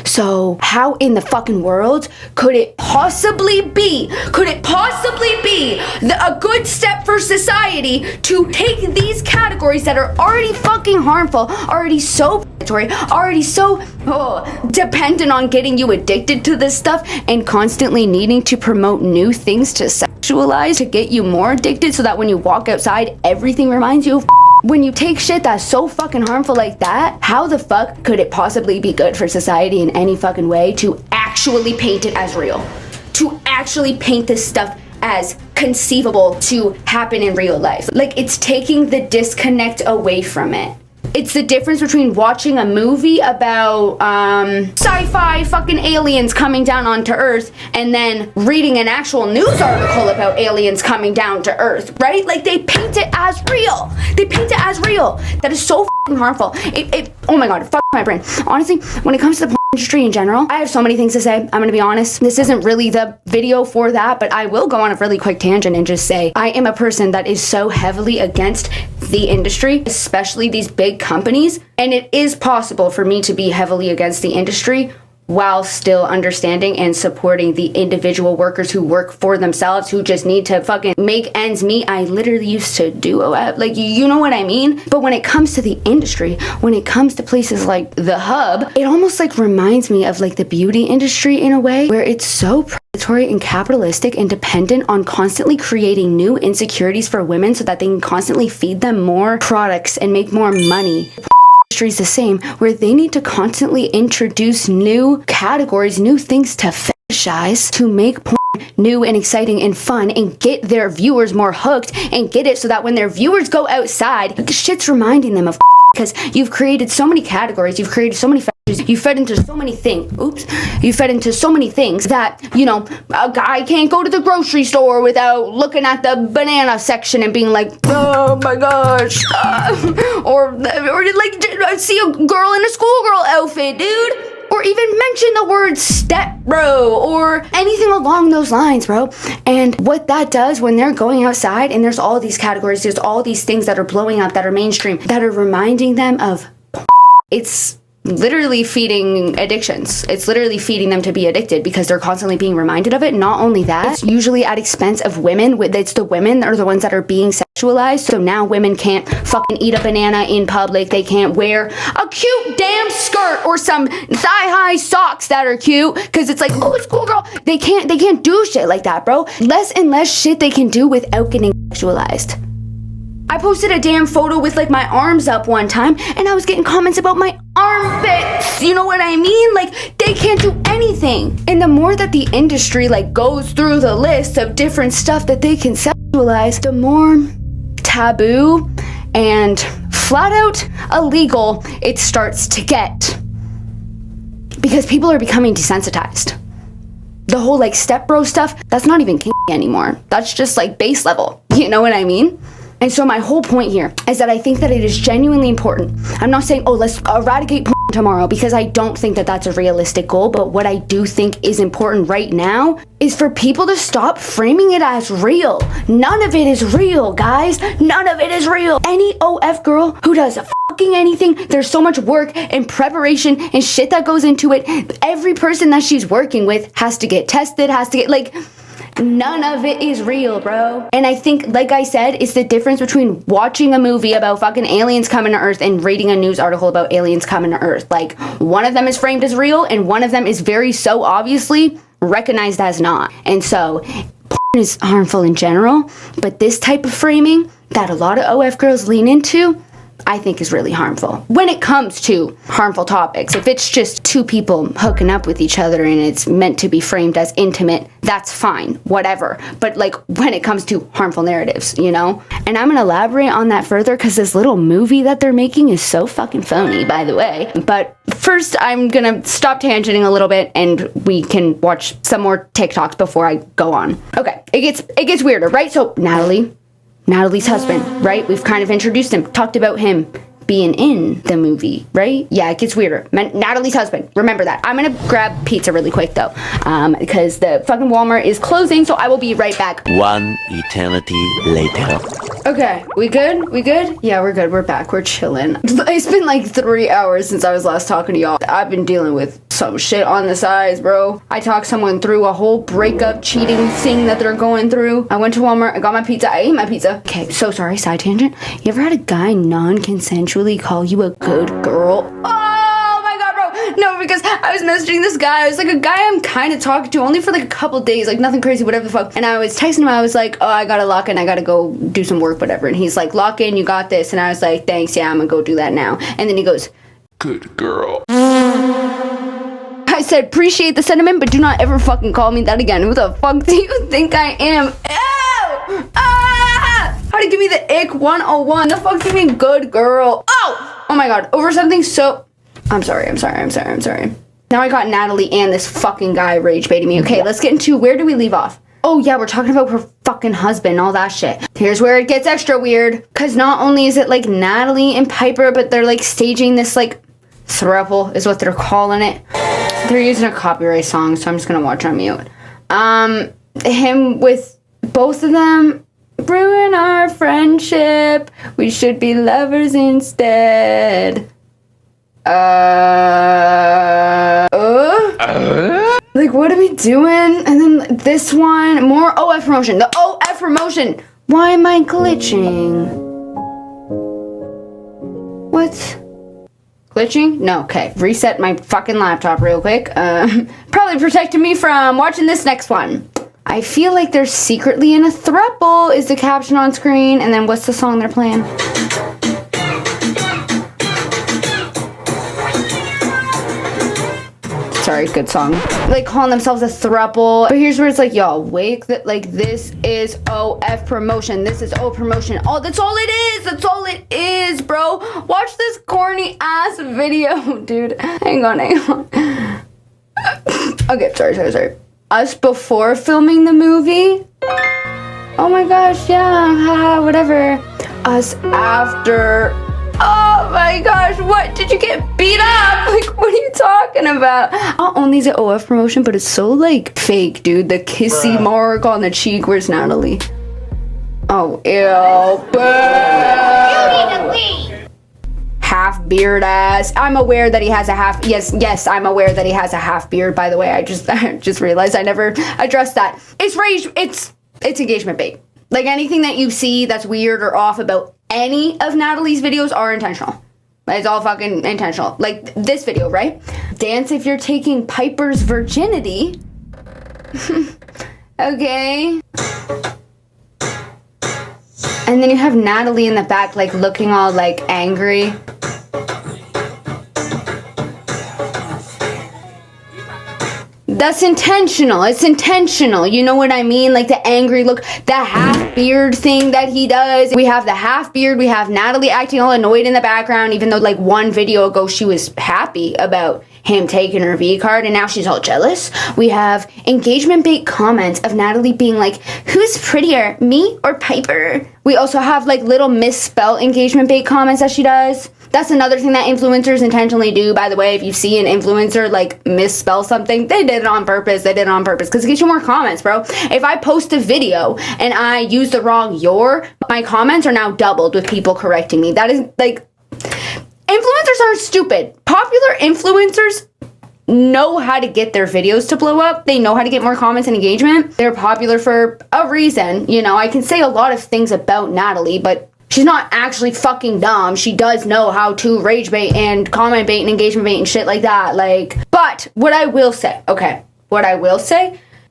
So how in the fucking world could it possibly be a good step for society to take these categories that are already fucking harmful, already so predatory, already so dependent on getting you addicted to this stuff, and constantly needing to promote new things to sexualize to get you more addicted so that when you walk outside everything reminds you of when you take shit that's so fucking harmful like that? How the fuck could it possibly be good for society in any fucking way to actually paint it as real? To actually paint this stuff as conceivable to happen in real life? Like, it's taking the disconnect away from it. It's the difference between watching a movie about sci-fi fucking aliens coming down onto Earth and then reading an actual news article about aliens coming down to Earth, right? Like, they paint it as real. That is so fucking harmful. Oh my god, fuck my brain. Honestly, when it comes to the porn industry in general, I have so many things to say. I'm gonna be honest. This isn't really the video for that, but I will go on a really quick tangent and just say I am a person that is so heavily against the industry, especially these big companies, and it is possible for me to be heavily against the industry while still understanding and supporting the individual workers who work for themselves, who just need to fucking make ends meet. I literally used to do OF, like, you know what I mean? But when it comes to the industry, when it comes to places like the Hub, it almost like reminds me of like the beauty industry in a way, where it's so predatory and capitalistic and dependent on constantly creating new insecurities for women so that they can constantly feed them more products and make more money. Industry is the same, where they need to constantly introduce new categories, new things to fetishize to make porn new and exciting and fun and get their viewers more hooked and get it so that when their viewers go outside, shit's reminding them of because you've created so many categories, you've created so many fetishes, you fed into so many things, you fed into so many things that, you know, a guy can't go to the grocery store without looking at the banana section and being like, oh my gosh, or like see a girl in a schoolgirl outfit, dude. Or even mention the word step bro or anything along those lines, bro. And what that does when they're going outside and there's all these categories, there's all these things that are blowing up, that are mainstream, that are reminding them of it's literally feeding addictions. It's literally feeding them to be addicted because they're constantly being reminded of it. Not only that, it's usually at expense of women. It's the women that are the ones that are being sexualized. So now women can't fucking eat a banana in public. They can't wear a cute damn skirt or some thigh-high socks that are cute because it's like, oh, schoolgirl. They can't do shit like that, bro. Less and less shit they can do without getting sexualized. I posted a damn photo with like my arms up one time and I was getting comments about my armpits. You know what I mean? Like they can't do anything. And the more that the industry like goes through the list of different stuff that they can sexualize, the more taboo and flat out illegal it starts to get. Because people are becoming desensitized. The whole like step bro stuff, that's not even kinky anymore. That's just like base level. You know what I mean? And so my whole point here is that I think that it is genuinely important. I'm not saying, oh, let's eradicate porn tomorrow because I don't think that that's a realistic goal. But what I do think is important right now is for people to stop framing it as real. None of it is real, guys. None of it is real. Any OF girl who does fucking anything, there's so much work and preparation and shit that goes into it. Every person that she's working with has to get tested, has to get like... None of it is real, bro. And I think, like I said, it's the difference between watching a movie about fucking aliens coming to Earth and reading a news article about aliens coming to Earth. Like, one of them is framed as real and one of them is very so obviously recognized as not. And so, porn is harmful in general, but this type of framing that a lot of OF girls lean into, I think is really harmful. When it comes to harmful topics, if it's just two people hooking up with each other and it's meant to be framed as intimate, that's fine, whatever. But like when it comes to harmful narratives, you know? And I'm gonna elaborate on that further because this little movie that they're making is so fucking phony, by the way. But first, I'm gonna stop tangenting a little bit and we can watch some more TikToks before I go on. Okay, it gets weirder, right? So Natalie's husband, right? We've kind of introduced him, talked about him being in the movie, right? Yeah, it gets weirder. Natalie's husband, remember that. I'm gonna grab pizza really quick though, because the fucking Walmart is closing, so I will be right back. One eternity later. Okay, we good? We good? Yeah, we're good. We're back. We're chilling. It's been like 3 hours since I was last talking to y'all. I've been dealing with some shit on the sides, bro. I talked someone through a whole breakup cheating thing that they're going through. I went to Walmart, I got my pizza, I ate my pizza. Okay, so sorry, side tangent. You ever had a guy non-consensually call you a good girl? Oh my god, bro. No, because I was messaging this guy. I was like a guy I'm kind of talking to only for like a couple days, like nothing crazy, whatever the fuck. And I was texting him, I was like, oh, I gotta lock in, I gotta go do some work, whatever. And he's like, lock in, you got this. And I was like, thanks, yeah, I'm gonna go do that now. And then he goes, good girl. I said, appreciate the sentiment, but do not ever fucking call me that again. Who the fuck do you think I am? Ew! Ah! How to give me the ick 101. The fuck do you mean good girl? Oh! Oh my god. Over something so... I'm sorry. Now I got Natalie and this fucking guy rage baiting me. Okay, let's get into... Where do we leave off? Oh yeah, we're talking about her fucking husband, all that shit. Here's where it gets extra weird. Because not only is it like Natalie and Piper, but they're like staging this like... throuple is what they're calling it. They're using a copyright song, so I'm just gonna watch on mute. Him with both of them ruin our friendship. We should be lovers instead. Like, what are we doing? And then this one, more OF promotion. The OF promotion. Why am I glitching? What? Glitching? No, okay. Reset my fucking laptop real quick. Probably protecting me from watching this next one. I feel like they're secretly in a throuple is the caption on screen. And then what's the song they're playing? sorry, good song. Like calling themselves a throuple. But here's where it's like, y'all, wake that, like, this is OF promotion. This is O promotion. Oh, that's all it is. That's all it is, bro. Watch this corny ass video, dude. Hang on. Okay, sorry. Us before filming the movie. Oh my gosh, yeah, haha, whatever. Us after. Oh my gosh, what? Did you get beat up? Like, what are you talking about? Not only is it OF promotion, but it's so, like, fake, dude. The kissy mark on the cheek. Where's Natalie? Oh, ew. Half beard ass. I'm aware that he has a half. Yes, I'm aware that he has a half beard, by the way. I just realized I never addressed that. It's rage. It's engagement bait. Like, anything that you see that's weird or off about any of Natalie's videos are intentional. It's all fucking intentional. Like this video, right? Dance if you're taking Piper's virginity. Okay. And then you have Natalie in the back, like, looking all, like, angry. That's intentional. It's intentional. You know what I mean? Like the angry look, the half beard thing that he does. We have the half beard. We have Natalie acting all annoyed in the background, even though like one video ago she was happy about him taking her V card and now she's all jealous. We have engagement bait comments of Natalie being like, who's prettier, me or Piper? We also have like little misspell engagement bait comments that she does. That's another thing that influencers intentionally do, by the way. If you see an influencer, like, misspell something, they did it on purpose. They did it on purpose. Because it gets you more comments, bro. If I post a video and I use the wrong your, my comments are now doubled with people correcting me. That is, like, influencers aren't stupid. Popular influencers know how to get their videos to blow up. They know how to get more comments and engagement. They're popular for a reason. You know, I can say a lot of things about Natalie, but she's not actually fucking dumb. She does know how to rage bait and comment bait and engagement bait and shit like that. Like, but what I will say,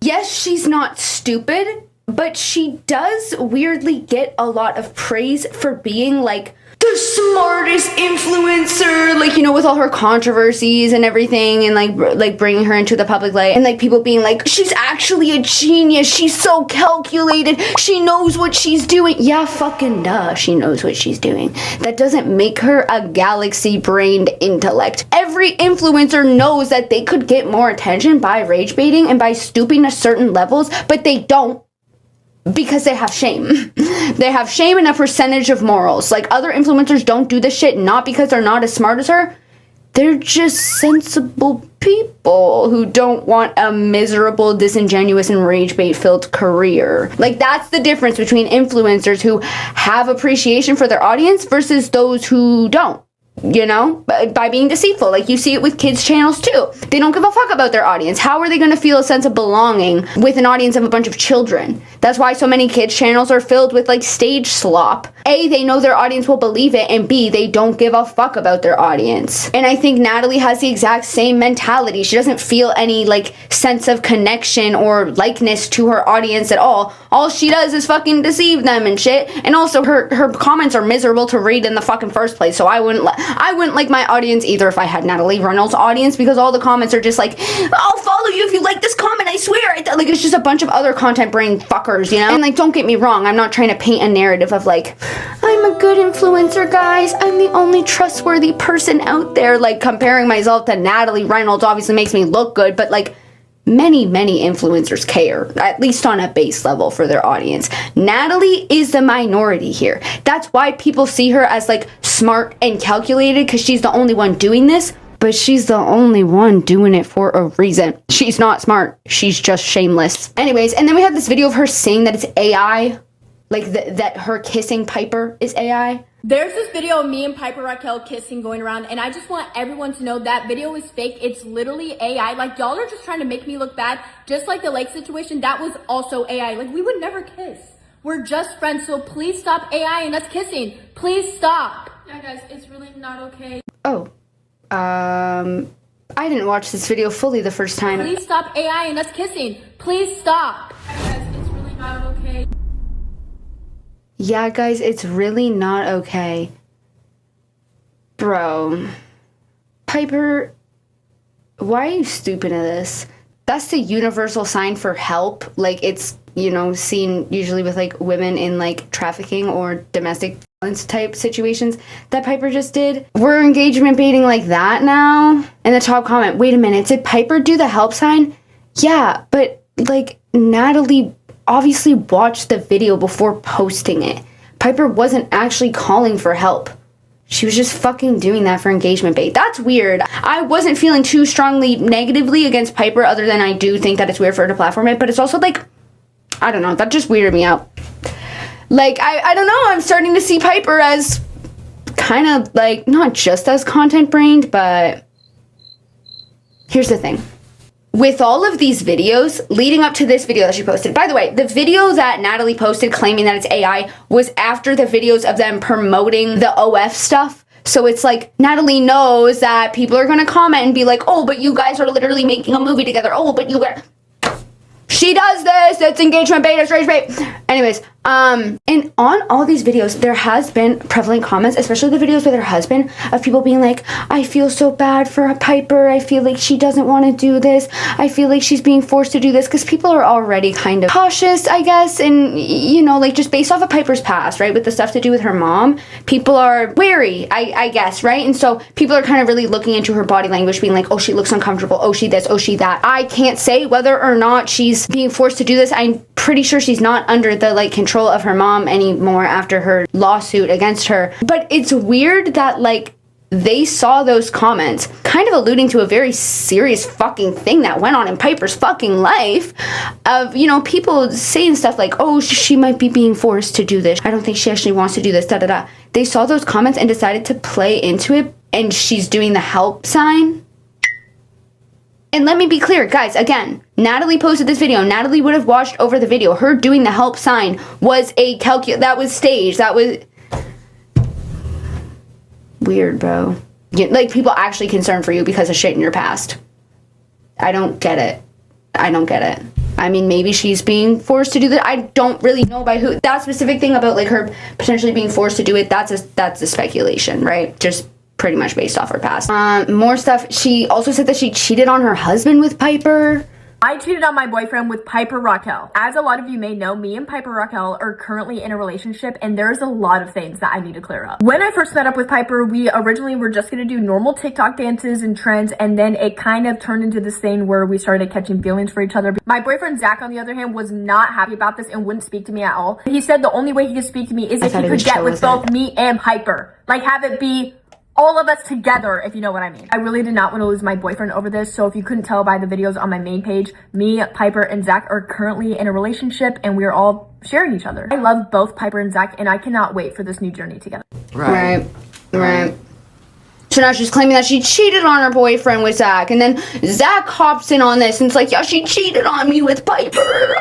yes, she's not stupid, but she does weirdly get a lot of praise for being like the smartest influencer, like, you know, with all her controversies and everything, and like bringing her into the public light, and like people being like, she's actually a genius, she's so calculated, she knows what she's doing. Yeah, fucking duh, she knows what she's doing. That doesn't make her a galaxy-brained intellect. Every influencer knows that they could get more attention by rage baiting and by stooping to certain levels, but they don't. Because they have shame. They have shame and a percentage of morals. Like, other influencers don't do this shit not because they're not as smart as her. They're just sensible people who don't want a miserable, disingenuous, and rage bait filled career. Like, that's the difference between influencers who have appreciation for their audience versus those who don't. You know, by being deceitful. Like, you see it with kids' channels too. They don't give a fuck about their audience. How are they going to feel a sense of belonging with an audience of a bunch of children? That's why so many kids' channels are filled with like stage slop. A, they know their audience will believe it, and B, they don't give a fuck about their audience. And I think Natalie has the exact same mentality. She doesn't feel any like sense of connection or likeness to her audience at all. All she does is fucking deceive them and shit. And also her comments are miserable to read in the fucking first place. So I wouldn't like my audience either if I had Natalie Reynolds' audience, because all the comments are just like, I'll follow you if you like this comment, I swear. Like, it's just a bunch of other content brain fuckers, you know? And like, don't get me wrong, I'm not trying to paint a narrative of like, I'm a good influencer, guys. I'm the only trustworthy person out there. Like, comparing myself to Natalie Reynolds obviously makes me look good, but like, many influencers care, at least on a base level, for their audience. Natalie is the minority here. That's why people see her as like smart and calculated, because she's the only one doing this, but she's the only one doing it for a reason. She's not smart. She's just shameless. Anyways, and then we have this video of her saying that it's AI, like that her kissing Piper is AI. There's this video of me and Piper Rockelle kissing going around, and I just want everyone to know that video is fake. It's literally AI. Like, y'all are just trying to make me look bad. Just like the lake situation, that was also AI. Like, we would never kiss. We're just friends, so please stop AI and us kissing. Please stop. Yeah, guys, it's really not okay. Oh, I didn't watch this video fully the first time. Please stop AI and us kissing. Please stop. Yeah, guys, it's really not okay. Yeah, guys, it's really not okay. Bro. Piper, why are you stupid at this? That's the universal sign for help. Like, it's, you know, seen usually with, like, women in, like, trafficking or domestic violence type situations that Piper just did. We're engagement baiting like that now. In the top comment, wait a minute, did Piper do the help sign? Yeah, but, like, Natalie obviously watched the video before posting it. Piper wasn't actually calling for help. She was just fucking doing that for engagement bait. That's weird. I wasn't feeling too strongly negatively against Piper, other than I do think that it's weird for her to platform it, but it's also like, I don't know, that just weirded me out. Like, I don't know, I'm starting to see Piper as kind of like, not just as content brained, but here's the thing. With all of these videos leading up to this video that she posted, by the way, the video that Natalie posted claiming that it's AI was after the videos of them promoting the OF stuff. So it's like, Natalie knows that people are going to comment and be like, oh, but you guys are literally making a movie together. Oh, but you guys... She does this. It's engagement bait. It's rage bait. Anyways, and on all these videos, there has been prevalent comments, especially the videos with her husband, of people being like, I feel so bad for Piper. I feel like she doesn't want to do this. I feel like she's being forced to do this, because people are already kind of cautious, I guess, and, you know, like, just based off of Piper's past, right, with the stuff to do with her mom, people are wary, I guess, right? And so people are kind of really looking into her body language, being like, oh, she looks uncomfortable. Oh, she this. Oh, she that. I can't say whether or not she's being forced to do this. I'm pretty sure she's not under the, like, control of her mom anymore after her lawsuit against her. But it's weird that, like, they saw those comments kind of alluding to a very serious fucking thing that went on in Piper's fucking life, of, you know, people saying stuff like, oh, she might be being forced to do this. I don't think she actually wants to do this, da da da. They saw those comments and decided to play into it, and she's doing the help sign. And let me be clear, guys, again, Natalie posted this video. Natalie would have watched over the video. Her doing the help sign was a that was staged. That was weird, bro. Like, people actually concerned for you because of shit in your past. I don't get it. I don't get it. I mean, maybe she's being forced to do that. I don't really know by who. That specific thing about, like, her potentially being forced to do it, that's a speculation, right? Just pretty much based off her past. More stuff. She also said that she cheated on her husband with Piper. I cheated on my boyfriend with Piper Rockelle. As a lot of you may know, me and Piper Rockelle are currently in a relationship, and there's a lot of things that I need to clear up. When I first met up with Piper, we originally were just gonna do normal TikTok dances and trends, and then it kind of turned into this thing where we started catching feelings for each other. My boyfriend Zach, on the other hand, was not happy about this and wouldn't speak to me at all. He said the only way he could speak to me is if he could get with both me and Piper. Like, have it be all of us together, if you know what I mean. I really did not want to lose my boyfriend over this, so if you couldn't tell by the videos on my main page, me, Piper, and Zach are currently in a relationship, and we're all sharing each other. I love both Piper and Zach, and I cannot wait for this new journey together. Right. So now she's claiming that she cheated on her boyfriend with Zach, and then Zach hops in on this, and it's like, yeah, she cheated on me with Piper.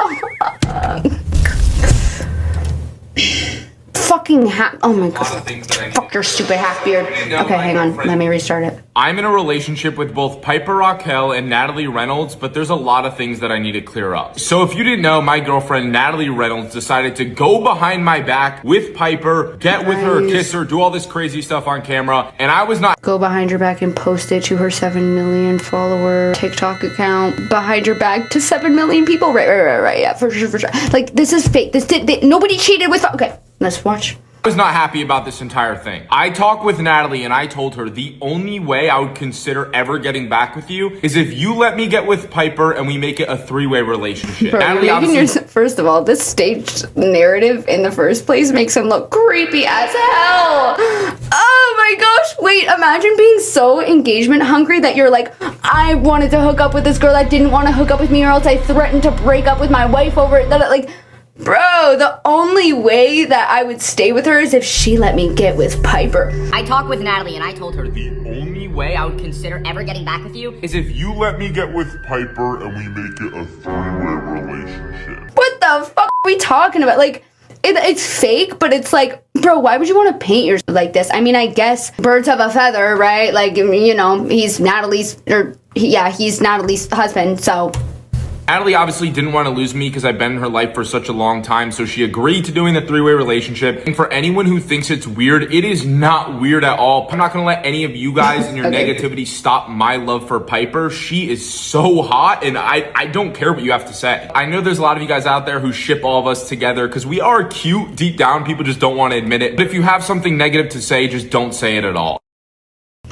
Fucking oh my god, fuck your stupid half beard. Okay, hang on, let me restart it. I'm in a relationship with both Piper Rockelle and Natalie Reynolds, but there's a lot of things that I need to clear up. So if you didn't know, my girlfriend Natalie Reynolds decided to go behind my back with Piper, get with her, kiss her, do all this crazy stuff on camera, and I was not— Go behind your back and post it to her 7 million follower TikTok account. Behind your back to 7 million people. Right, yeah, for sure. Like, this is fake. Nobody cheated with— Okay, let's watch. I was not happy about this entire thing. I talked with Natalie and I told her the only way I would consider ever getting back with you is if you let me get with Piper and we make it a three-way relationship. Bro, Natalie, first of all, this staged narrative in the first place makes him look creepy as hell. Oh my gosh, wait, imagine being so engagement hungry that you're like, I wanted to hook up with this girl that didn't want to hook up with me, or else I threatened to break up with my wife over it. Like, bro, the only way that I would stay with her is if she let me get with Piper. I talked with Natalie and I told her the only way I would consider ever getting back with you is if you let me get with Piper and we make it a three-way relationship. What the fuck are we talking about? Like, it's fake, but it's like, bro, why would you want to paint yourself like this? I mean, I guess birds of a feather, right? Like, you know, he's Natalie's husband, so. Natalie obviously didn't want to lose me because I've been in her life for such a long time, so she agreed to doing the three-way relationship. And for anyone who thinks it's weird, it is not weird at all. I'm not gonna let any of you guys and your negativity stop my love for Piper. She is so hot, and I don't care what you have to say. I know there's a lot of you guys out there who ship all of us together because we are cute deep down. People just don't want to admit it. But if you have something negative to say, just don't say it at all.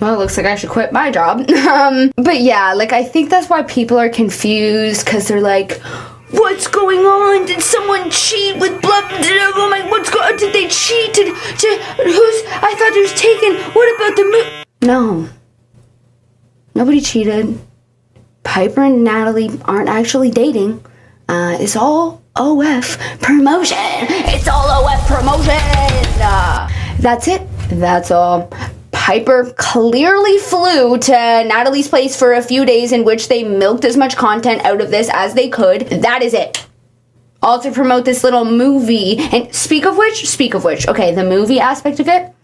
Well, it looks like I should quit my job. But yeah, like, I think that's why people are confused, because they're like, what's going on? Did someone cheat with blood? Oh my, did they cheat? I thought it was taken. What about the No. Nobody cheated. Piper and Natalie aren't actually dating. It's all OF promotion. It's all OF promotion. That's it. That's all. Piper clearly flew to Natalie's place for a few days in which they milked as much content out of this as they could. That is it. All to promote this little movie. And speak of which, okay, the movie aspect of it,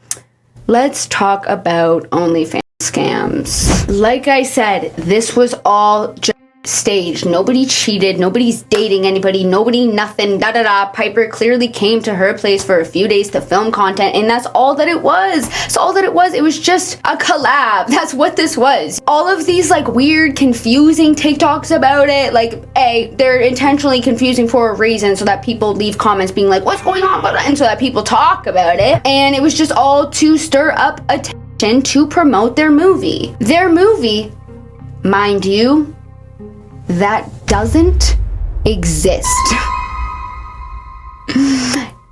let's talk about OnlyFans scams. Like I said, this was all just staged. Nobody cheated. Nobody's dating anybody. Nobody nothing. Piper clearly came to her place for a few days to film content, and that's all that it was. That's all that it was. It was just a collab. That's what this was. All of these like weird, confusing TikToks about it, like, they're intentionally confusing for a reason so that people leave comments being like, what's going on? And so that people talk about it. And it was just all to stir up attention to promote their movie. Their movie, mind you, that doesn't exist.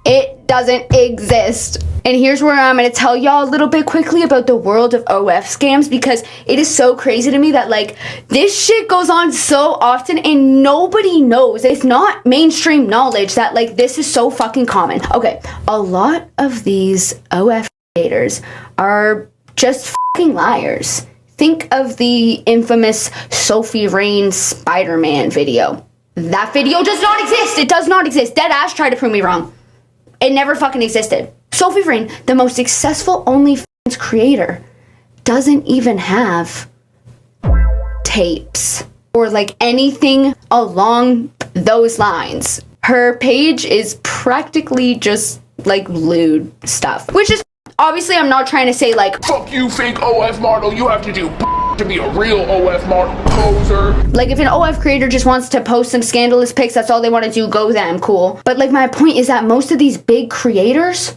It doesn't exist. And here's where I'm going to tell y'all a little bit quickly about the world of OF scams, because it is so crazy to me that like this shit goes on so often and nobody knows. It's not mainstream knowledge that like this is so fucking common. Okay, a lot of these OF creators are just fucking liars. Think of the infamous Sophie Rain Spider-Man video. That video does not exist. It does not exist. Deadass tried to prove me wrong. It never fucking existed. Sophie Rain, the most successful OnlyFans creator, doesn't even have tapes or like anything along those lines. Her page is practically just like lewd stuff, which is obviously, I'm not trying to say like, fuck you, fake OF model, you have to do to be a real OF model poser. Like, if an OF creator just wants to post some scandalous pics, that's all they want to do, go them, cool. But like, my point is that most of these big creators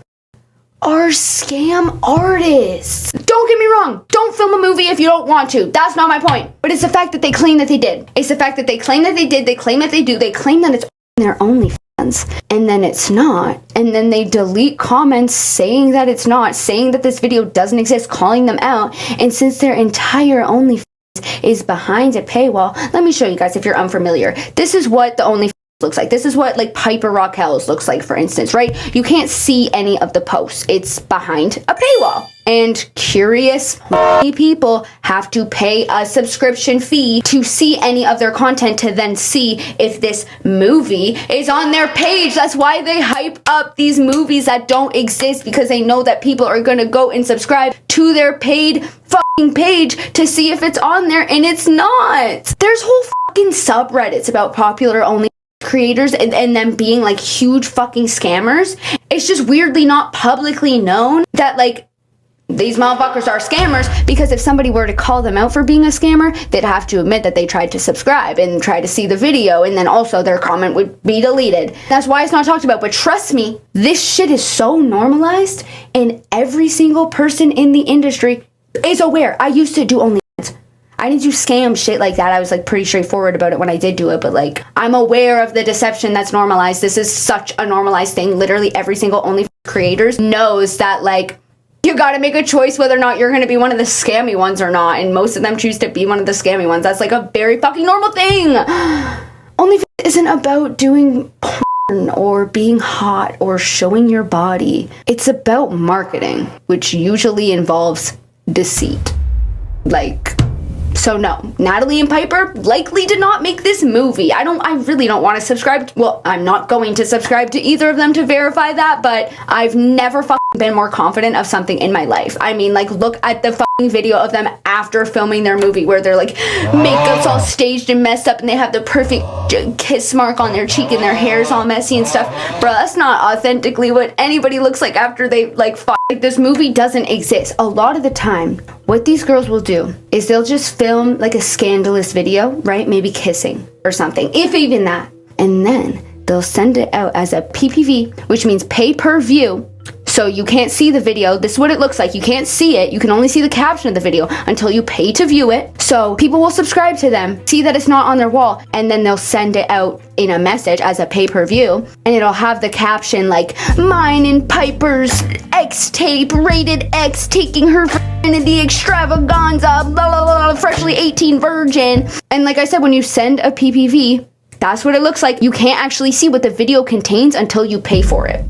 are scam artists. Don't get me wrong, don't film a movie if you don't want to. That's not my point. But it's the fact that they claim that they did. It's the fact that they claim that they did, they claim that they do, they claim that it's their OnlyFans. And then it's not, and then they delete comments saying that it's not, saying that this video doesn't exist, calling them out. And since their entire OnlyFans is behind a paywall, let me show you guys if you're unfamiliar. This is what the OnlyFans looks like. This is what like Piper Rockelle's looks like, for instance, right? You can't see any of the posts. It's behind a paywall. And curious people have to pay a subscription fee to see any of their content, to then see if this movie is on their page. That's why they hype up these movies that don't exist, because they know that people are going to go and subscribe to their paid fucking page to see if it's on there, and it's not. There's whole fucking subreddits about popular only creators and them being like huge fucking scammers. It's just weirdly not publicly known that like these motherfuckers are scammers, because if somebody were to call them out for being a scammer, they'd have to admit that they tried to subscribe and try to see the video, and then also their comment would be deleted. That's why it's not talked about. But trust me, this shit is so normalized, and every single person in the industry is aware. I used to do OnlyFans. I didn't do scam shit like that. I was like pretty straightforward about it when I did do it, but like I'm aware of the deception that's normalized. This is such a normalized thing. Literally every single OnlyFans creators knows that like you gotta make a choice whether or not you're gonna be one of the scammy ones or not, and most of them choose to be one of the scammy ones. That's like a very fucking normal thing. OnlyFans isn't about doing porn or being hot or showing your body. It's about marketing, which usually involves deceit. Like, so no, Natalie and Piper likely did not make this movie. I really don't want to subscribe. Well, I'm not going to subscribe to either of them to verify that, but I've never fucking been more confident of something in my life. I mean, like, look at the fucking video of them after filming their movie where they're like, makeup's all staged and messed up and they have the perfect kiss mark on their cheek and their hair's all messy and stuff. Bro, that's not authentically what anybody looks like after they, like, fuck. Like, this movie doesn't exist. A lot of the time, what these girls will do is they'll just film, like, a scandalous video, right? Maybe kissing or something, if even that. And then they'll send it out as a PPV, which means pay per view. So you can't see the video. This is what it looks like. You can't see it. You can only see the caption of the video until you pay to view it. So people will subscribe to them, see that it's not on their wall, and then they'll send it out in a message as a pay-per-view, and it'll have the caption like, mine and Piper's X tape, rated X, taking her virginity extravaganza, blah, blah, blah, freshly 18 virgin. And like I said, when you send a PPV, that's what it looks like. You can't actually see what the video contains until you pay for it.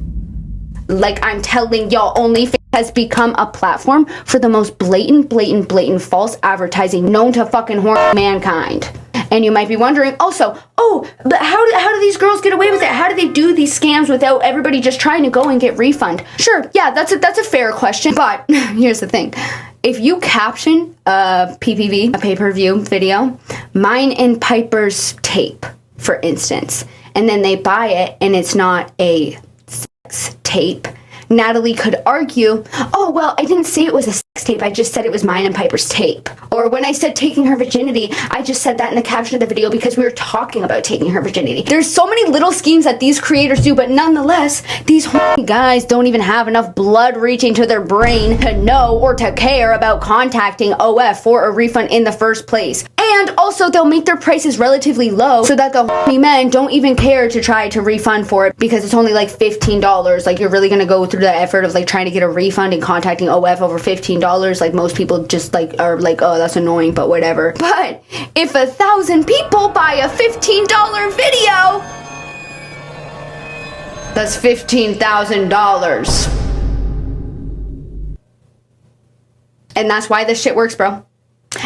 Like I'm telling y'all, OnlyFans has become a platform for the most blatant false advertising known to fucking mankind. And you might be wondering also, oh, but how do these girls get away with it? How do they do these scams without everybody just trying to go and get refund? Sure, yeah, that's a fair question. But here's the thing. If you caption a PPV, a pay-per-view video, mine and Piper's tape, for instance, and then they buy it and it's not a sex tape, Natalie could argue, oh, well, I didn't say it was a sex tape. I just said it was mine and Piper's tape. Or when I said taking her virginity, I just said that in the caption of the video because we were talking about taking her virginity. There's so many little schemes that these creators do, but nonetheless, these guys don't even have enough blood reaching to their brain to know or to care about contacting OF for a refund in the first place. And also, they'll make their prices relatively low so that the men don't even care to try to refund for it because it's only like $15. Like, you're really gonna go through the effort of like trying to get a refund and contacting OF over $15. Like, most people just like are like, oh, that's annoying, but whatever. But if 1,000 people buy a $15 video, that's $15,000. And that's why this shit works, bro.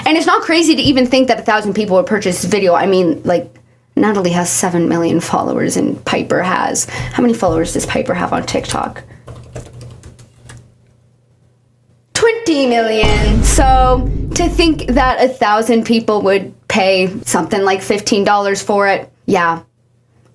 And it's not crazy to even think that 1,000 people would purchase this video. I mean, like, Natalie has 7 million followers and Piper has... How many followers does Piper have on TikTok? 20 million. So to think that 1,000 people would pay something like $15 for it, yeah.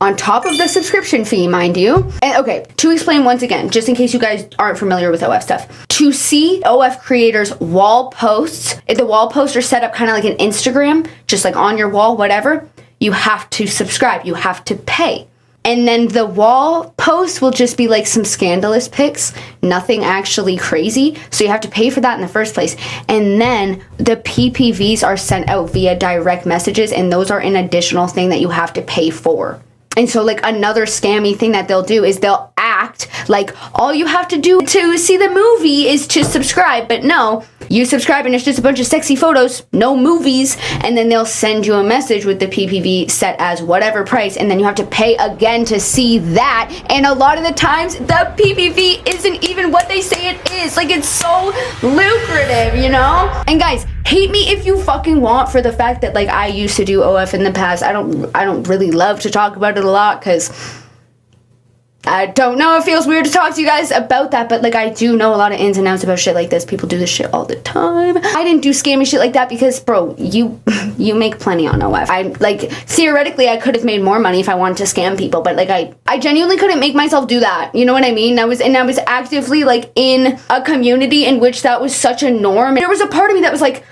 On top of the subscription fee, mind you. And okay, to explain once again, just in case you guys aren't familiar with OF stuff, to see OF creators' wall posts, if the wall posts are set up kind of like an Instagram, just like on your wall, whatever, you have to subscribe, you have to pay. And then the wall post will just be like some scandalous pics, nothing actually crazy. So you have to pay for that in the first place. And then the PPVs are sent out via direct messages, and those are an additional thing that you have to pay for. And so, like, another scammy thing that they'll do is they'll act like all you have to do to see the movie is to subscribe. But no, you subscribe and it's just a bunch of sexy photos, no movies. And then they'll send you a message with the PPV set as whatever price. And then you have to pay again to see that. And a lot of the times, the PPV isn't even what they say it is. Like, it's so lucrative, you know? And guys, hate me if you fucking want for the fact that, like, I used to do OF in the past. I don't really love to talk about it a lot because I don't know, it feels weird to talk to you guys about that, but like I do know a lot of ins and outs about shit like this. People do this shit all the time. I didn't do scammy shit like that because, bro, you make plenty on OF. I, like, theoretically I could have made more money if I wanted to scam people, but like I genuinely couldn't make myself do that. You know what I mean? I was actively like in a community in which that was such a norm. And there was a part of me that was like,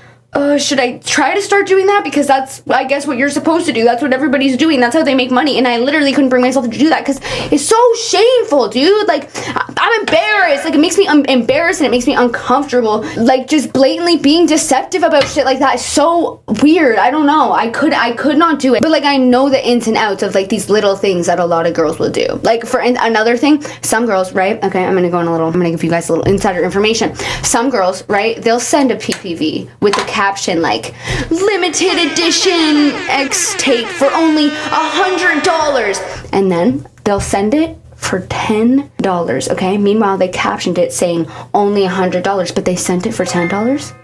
should I try to start doing that? Because that's, I guess, what you're supposed to do. That's what everybody's doing. That's how they make money. And I literally couldn't bring myself to do that because it's so shameful, dude. Like, I'm embarrassed. Like, it makes me embarrassed and it makes me uncomfortable. Like, just blatantly being deceptive about shit like that is so weird. I don't know. I could not do it. But, like, I know the ins and outs of, like, these little things that a lot of girls will do. Like, for another thing, some girls, right? Okay, I'm gonna give you guys a little insider information. Some girls, right? They'll send a PPV with the caption like limited edition X tape for only $100, and then they'll send it for $10. Okay, meanwhile they captioned it saying only $100, but they sent it for $10.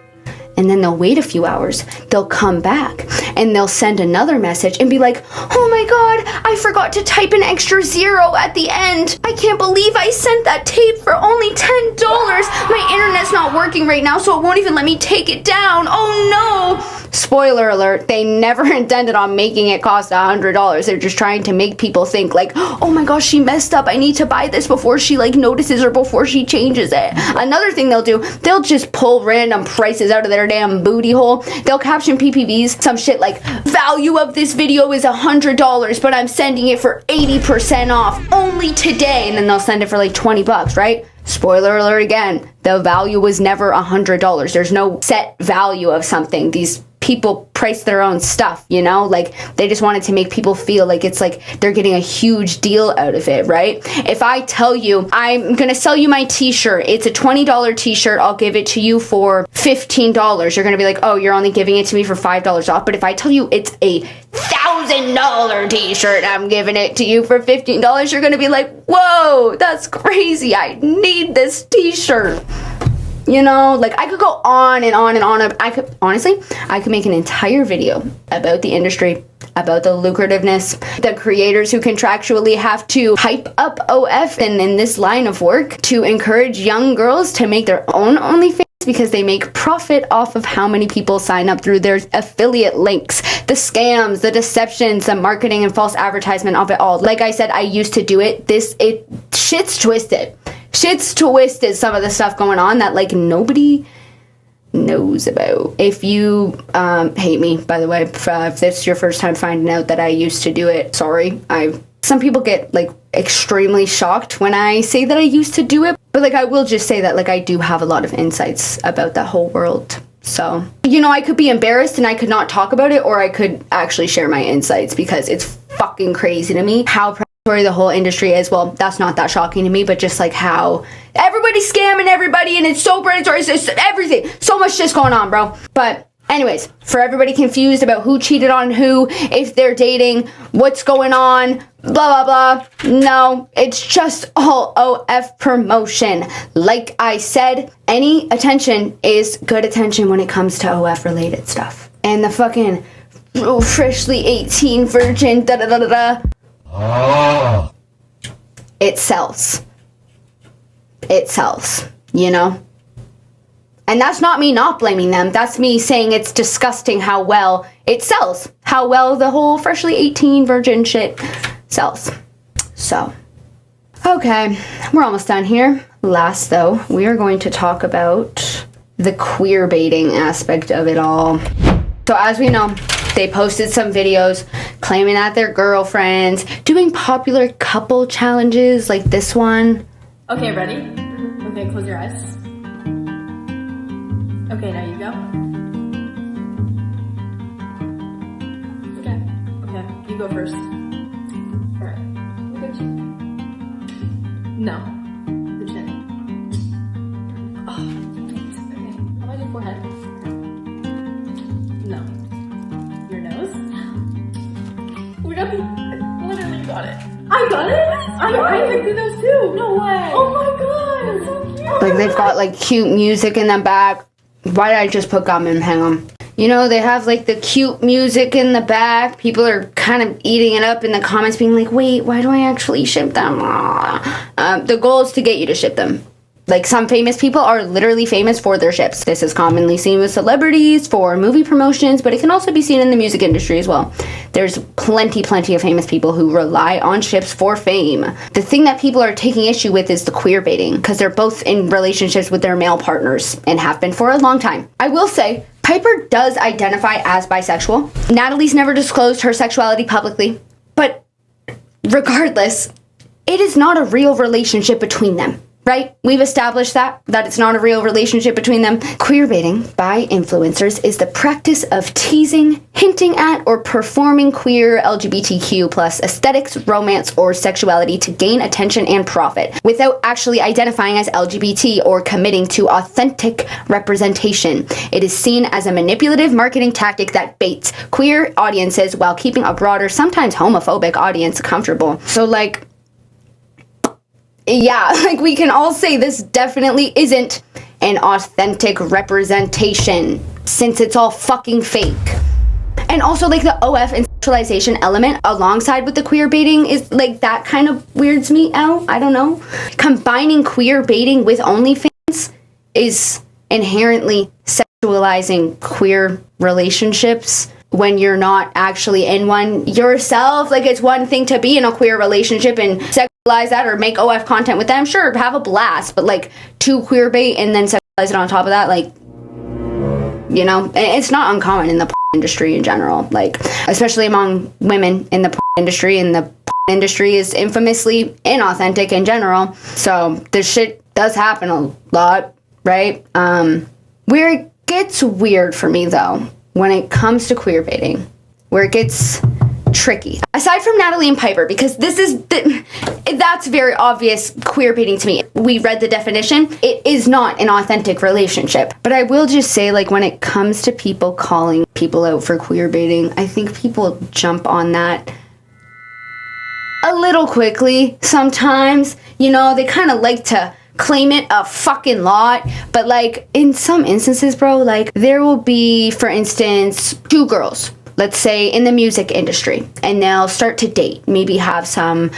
and then they'll wait a few hours. They'll come back and they'll send another message and be like, oh my god, I forgot to type an extra 0 at the end. I can't believe I sent that tape for only $10. My internet's not working right now, so it won't even let me take it down. Oh no. Spoiler alert, they never intended on making it cost $100. They're just trying to make people think like, oh my gosh, she messed up. I need to buy this before she like notices or before she changes it. Another thing they'll do, they'll just pull random prices out of their damn booty hole. They'll caption PPVs, some shit like, value of this video is $100, but I'm sending it for 80% off only today. And then they'll send it for like $20, right? Spoiler alert again, the value was never $100. There's no set value of something. These people price their own stuff, you know, like they just wanted to make people feel like it's like they're getting a huge deal out of it, right? If I tell you I'm gonna sell you my t-shirt, it's a $20 t-shirt, I'll give it to you for $15, you're gonna be like, oh, you're only giving it to me for $5 off. But if I tell you it's a $1,000 t-shirt, I'm giving it to you for $15, you're gonna be like, whoa, that's crazy, I need this t-shirt. You know, like I could go on and on and on. I could make an entire video about the industry, about the lucrativeness, the creators who contractually have to hype up OF and in this line of work to encourage young girls to make their own OnlyFans because they make profit off of how many people sign up through their affiliate links, the scams, the deceptions, the marketing and false advertisement of it all. Like I said, I used to do it. Shit's twisted. Shit's twisted, some of the stuff going on that like nobody knows about. If you hate me, by the way, if this is your first time finding out that I used to do it, sorry. Some people get like extremely shocked when I say that I used to do it, but like I will just say that like I do have a lot of insights about that whole world. So, you know, I could be embarrassed and I could not talk about it, or I could actually share my insights because it's fucking crazy to me how the whole industry is. Well, that's not that shocking to me, but just like how everybody's scamming everybody and it's so predatory, it's everything, so much just going on, bro. But anyways, for everybody confused about who cheated on who, if they're dating, what's going on, blah blah blah, no, it's just all OF promotion. Like I said, any attention is good attention when it comes to OF related stuff. And the fucking freshly 18 virgin da da da da da, it sells. It sells, you know? And that's not me not blaming them. That's me saying it's disgusting how well it sells. How well the whole freshly 18 virgin shit sells. So, okay, we're almost done here. Last though, we are going to talk about the queer baiting aspect of it all. So as we know, they posted some videos claiming that they're girlfriends, doing popular couple challenges like this one. Okay, ready? Okay, close your eyes. Okay, now you go. Okay, you go first. Alright. Look at you. No. The chin. Oh, okay. How about your forehead? No. Your nose? We got literally got it. I got it? I picked the nose too. No way. Oh my god, it's so cute. Like they've got like cute music in the back. Why did I just put gum and hang on? You know, they have like the cute music in the back. People are kind of eating it up in the comments being like, wait, why do I actually ship them? The goal is to get you to ship them. Like some famous people are literally famous for their ships. This is commonly seen with celebrities for movie promotions, but it can also be seen in the music industry as well. There's plenty of famous people who rely on ships for fame. The thing that people are taking issue with is the queer baiting, because they're both in relationships with their male partners and have been for a long time. I will say, Piper does identify as bisexual. Natalie's never disclosed her sexuality publicly, but regardless, it is not a real relationship between them. Right? We've established that it's not a real relationship between them. Queerbaiting by influencers is the practice of teasing, hinting at, or performing queer LGBTQ plus aesthetics, romance, or sexuality to gain attention and profit without actually identifying as LGBT or committing to authentic representation. It is seen as a manipulative marketing tactic that baits queer audiences while keeping a broader, sometimes homophobic audience comfortable. So like, yeah, like we can all say this definitely isn't an authentic representation. since it's all fucking fake. And also, like, the OF and sexualization element alongside with the queer baiting is, like, that kind of weirds me out. I don't know. Combining queer baiting with OnlyFans is inherently sexualizing queer relationships when you're not actually in one yourself. Like, it's one thing to be in a queer relationship and sexualize that or make OF content with them. Sure, have a blast. But, like, to queer bait and then sexualize it on top of that, like, you know, it's not uncommon in the industry in general, like, especially among women in the industry, and the industry is infamously inauthentic in general. So this shit does happen a lot, right? Where it gets weird for me, though, when it comes to queer baiting, where it gets tricky, aside from Natalie and Piper, because that's very obvious queer baiting to me. We read the definition. It is not an authentic relationship. But I will just say, like, when it comes to people calling people out for queer baiting, I think people jump on that a little quickly sometimes. You know, they kind of like to claim it a fucking lot. But, like, in some instances, bro, like, there will be, for instance, two girls, let's say in the music industry, and they'll start to date, maybe have some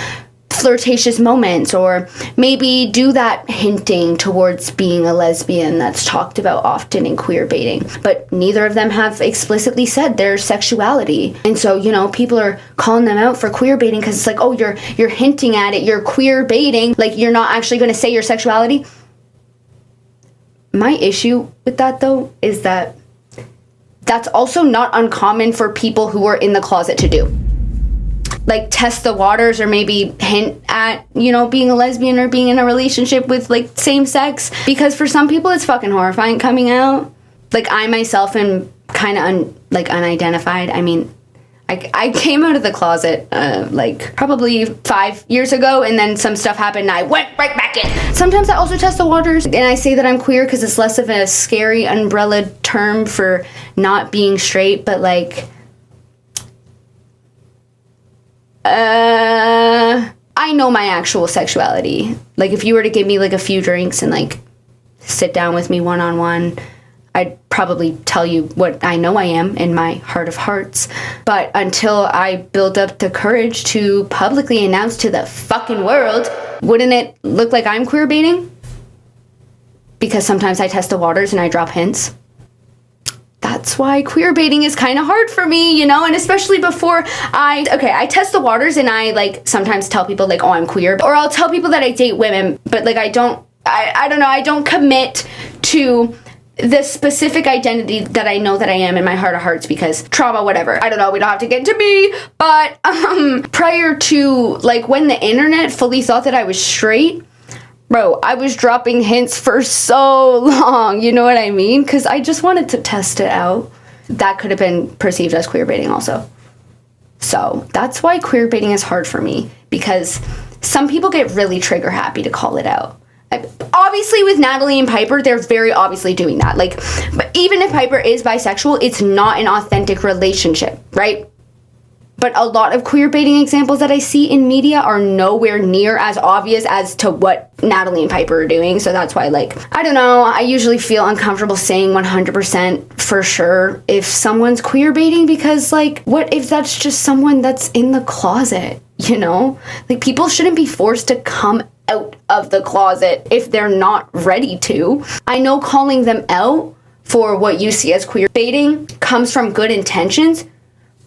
flirtatious moments, or maybe do that hinting towards being a lesbian that's talked about often in queer baiting. But neither of them have explicitly said their sexuality. And so, you know, people are calling them out for queer baiting because it's like, oh, you're hinting at it, you're queer baiting, like you're not actually going to say your sexuality. My issue with that, though, is that that's also not uncommon for people who are in the closet to do. Like, test the waters, or maybe hint at, you know, being a lesbian or being in a relationship with, like, same sex. Because for some people, it's fucking horrifying coming out. Like, I myself am kind of unidentified. I mean, I came out of the closet, like, probably 5 years ago, and then some stuff happened, and I went right back in. Sometimes I also test the waters, and I say that I'm queer because it's less of a scary umbrella term for not being straight, but, like, I know my actual sexuality. Like, if you were to give me, like, a few drinks and, like, sit down with me one-on-one, I'd probably tell you what I know I am in my heart of hearts. But until I build up the courage to publicly announce to the fucking world, wouldn't it look like I'm queer baiting? Because sometimes I test the waters and I drop hints. That's why queer baiting is kind of hard for me, you know, and especially before I test the waters, and I, like, sometimes tell people, like, oh, I'm queer, or I'll tell people that I date women, but, like, I don't know, I don't commit to the specific identity that I know that I am in my heart of hearts, because trauma, whatever. I don't know, we don't have to get into me, but prior to, like, when the internet fully thought that I was straight, bro, I was dropping hints for so long, you know what I mean? Because I just wanted to test it out. That could have been perceived as queer baiting also. So that's why queer baiting is hard for me, because some people get really trigger happy to call it out. Obviously, with Natalie and Piper, they're very obviously doing that. Like, but even if Piper is bisexual, it's not an authentic relationship, right? But a lot of queer baiting examples that I see in media are nowhere near as obvious as to what Natalie and Piper are doing. So that's why, like, I don't know, I usually feel uncomfortable saying 100% for sure if someone's queer baiting, because, like, what if that's just someone that's in the closet, you know? Like, people shouldn't be forced to come out of the closet if they're not ready to. I know calling them out for what you see as queer baiting comes from good intentions,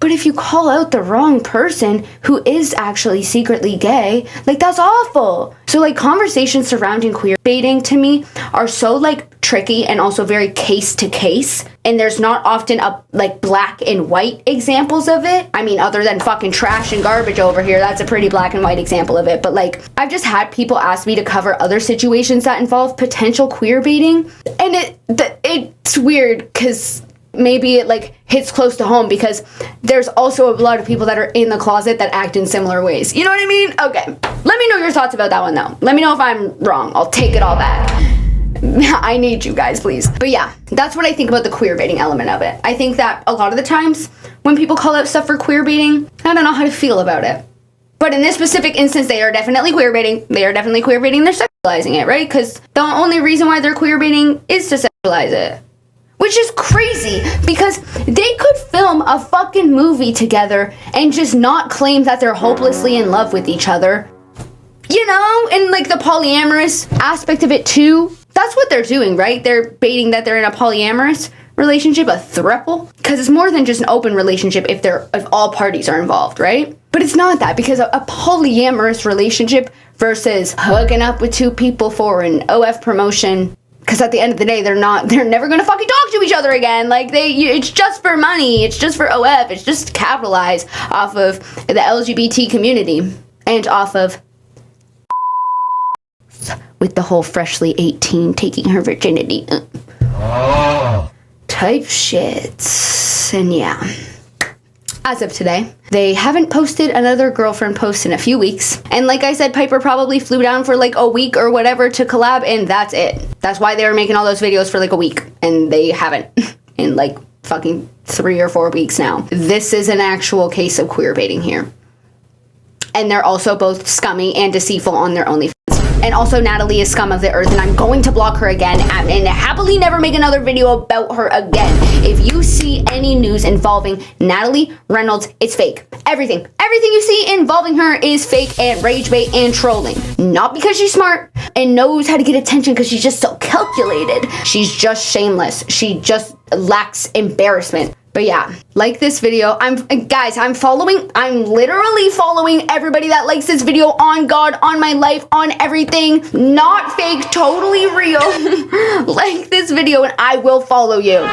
but if you call out the wrong person who is actually secretly gay, like, that's awful. So, like, conversations surrounding queer baiting to me are so, like, tricky and also very case to case. And there's not often like, black and white examples of it. I mean, other than fucking trash and garbage over here, that's a pretty black and white example of it. But, like, I've just had people ask me to cover other situations that involve potential queer baiting. And it's weird because maybe it, like, hits close to home, because there's also a lot of people that are in the closet that act in similar ways. You know what I mean? Okay. Let me know your thoughts about that one, though. Let me know if I'm wrong. I'll take it all back. I need you guys, please. But yeah, that's what I think about the queer baiting element of it. I think that a lot of the times when people call out stuff for queer baiting, I don't know how to feel about it. But in this specific instance, they are definitely queer baiting. They are definitely queer baiting. They're sexualizing it, right? Because the only reason why they're queer baiting is to sexualize it. Which is crazy because they could film a fucking movie together and just not claim that they're hopelessly in love with each other. You know, and like the polyamorous aspect of it too. That's what they're doing, right? They're baiting that they're in a polyamorous relationship, a throuple, because it's more than just an open relationship if all parties are involved, right? But it's not that, because a polyamorous relationship versus hooking up with two people for an OF promotion, because at the end of the day, they're never gonna fucking talk to each other again. Like it's just for money, it's just for OF, it's just to capitalize off of the LGBT community and off of with the whole freshly 18 taking her virginity type shit. And yeah, as of today, they haven't posted another girlfriend post in a few weeks. And like I said, Piper probably flew down for like a week or whatever to collab, and that's it. That's why they were making all those videos for like a week, and they haven't in like fucking 3 or 4 weeks now. This is an actual case of queer baiting here. And they're also both scummy and deceitful on their OnlyFans. And also Natalie is scum of the earth, and I'm going to block her again and happily never make another video about her again. If you see any news involving Natalie Reynolds, it's fake. Everything you see involving her is fake and rage bait and trolling. Not because she's smart and knows how to get attention, because she's just so calculated. She's just shameless. She just lacks embarrassment. But yeah, like this video. I'm literally following everybody that likes this video, on God, on my life, on everything. Not fake, totally real. Like this video and I will follow you.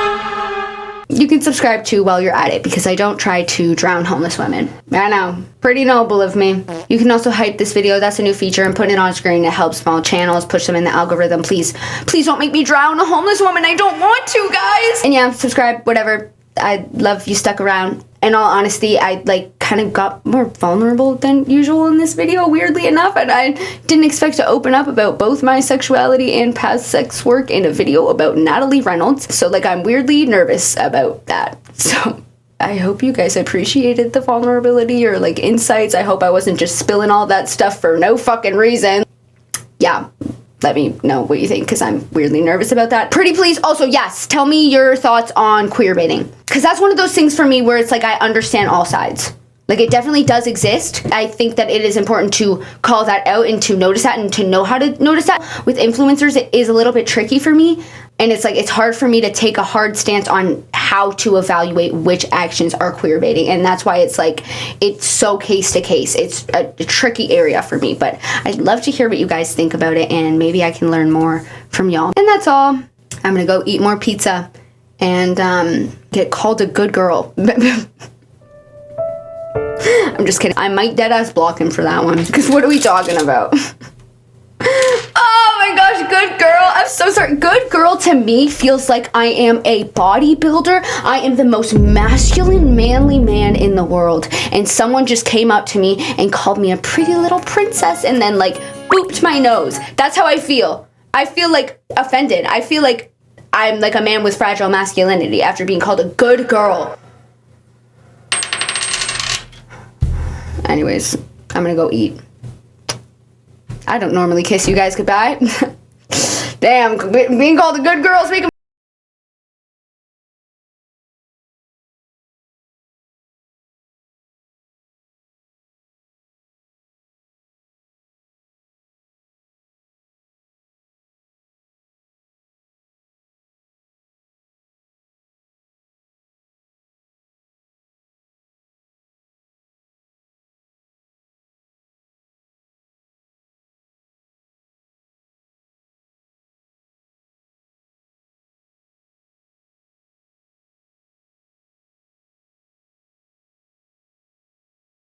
You can subscribe too while you're at it, because I don't try to drown homeless women. I know, pretty noble of me. You can also hype this video. That's a new feature, and put it on screen to help small channels, push them in the algorithm. Please don't make me drown a homeless woman. I don't want to, guys. And yeah, subscribe, whatever. I love you stuck around. In all honesty, I kind of got more vulnerable than usual in this video, weirdly enough, and I didn't expect to open up about both my sexuality and past sex work in a video about Natalie Reynolds. So I'm weirdly nervous about that. So I hope you guys appreciated the vulnerability or insights. I hope I wasn't just spilling all that stuff for no fucking reason. Yeah. Let me know what you think, because I'm weirdly nervous about that. Pretty please, also, yes, tell me your thoughts on queer baiting. Because that's one of those things for me where it's I understand all sides. It definitely does exist. I think that it is important to call that out and to notice that and to know how to notice that. With influencers, it is a little bit tricky for me. And it's hard for me to take a hard stance on how to evaluate which actions are queer baiting. And that's why it's so case to case. It's a tricky area for me. But I'd love to hear what you guys think about it, and maybe I can learn more from y'all. And that's all. I'm gonna go eat more pizza and get called a good girl. I'm just kidding. I might deadass block him for that one, because what are we talking about? Oh my gosh, good girl. I'm so sorry. Good girl to me feels like I am a bodybuilder. I am the most masculine, manly man in the world. And someone just came up to me and called me a pretty little princess and then booped my nose. That's how I feel. I feel offended. I feel like I'm a man with fragile masculinity after being called a good girl. Anyways, I'm gonna go eat. I don't normally kiss you guys goodbye. Damn, being called a good girl is making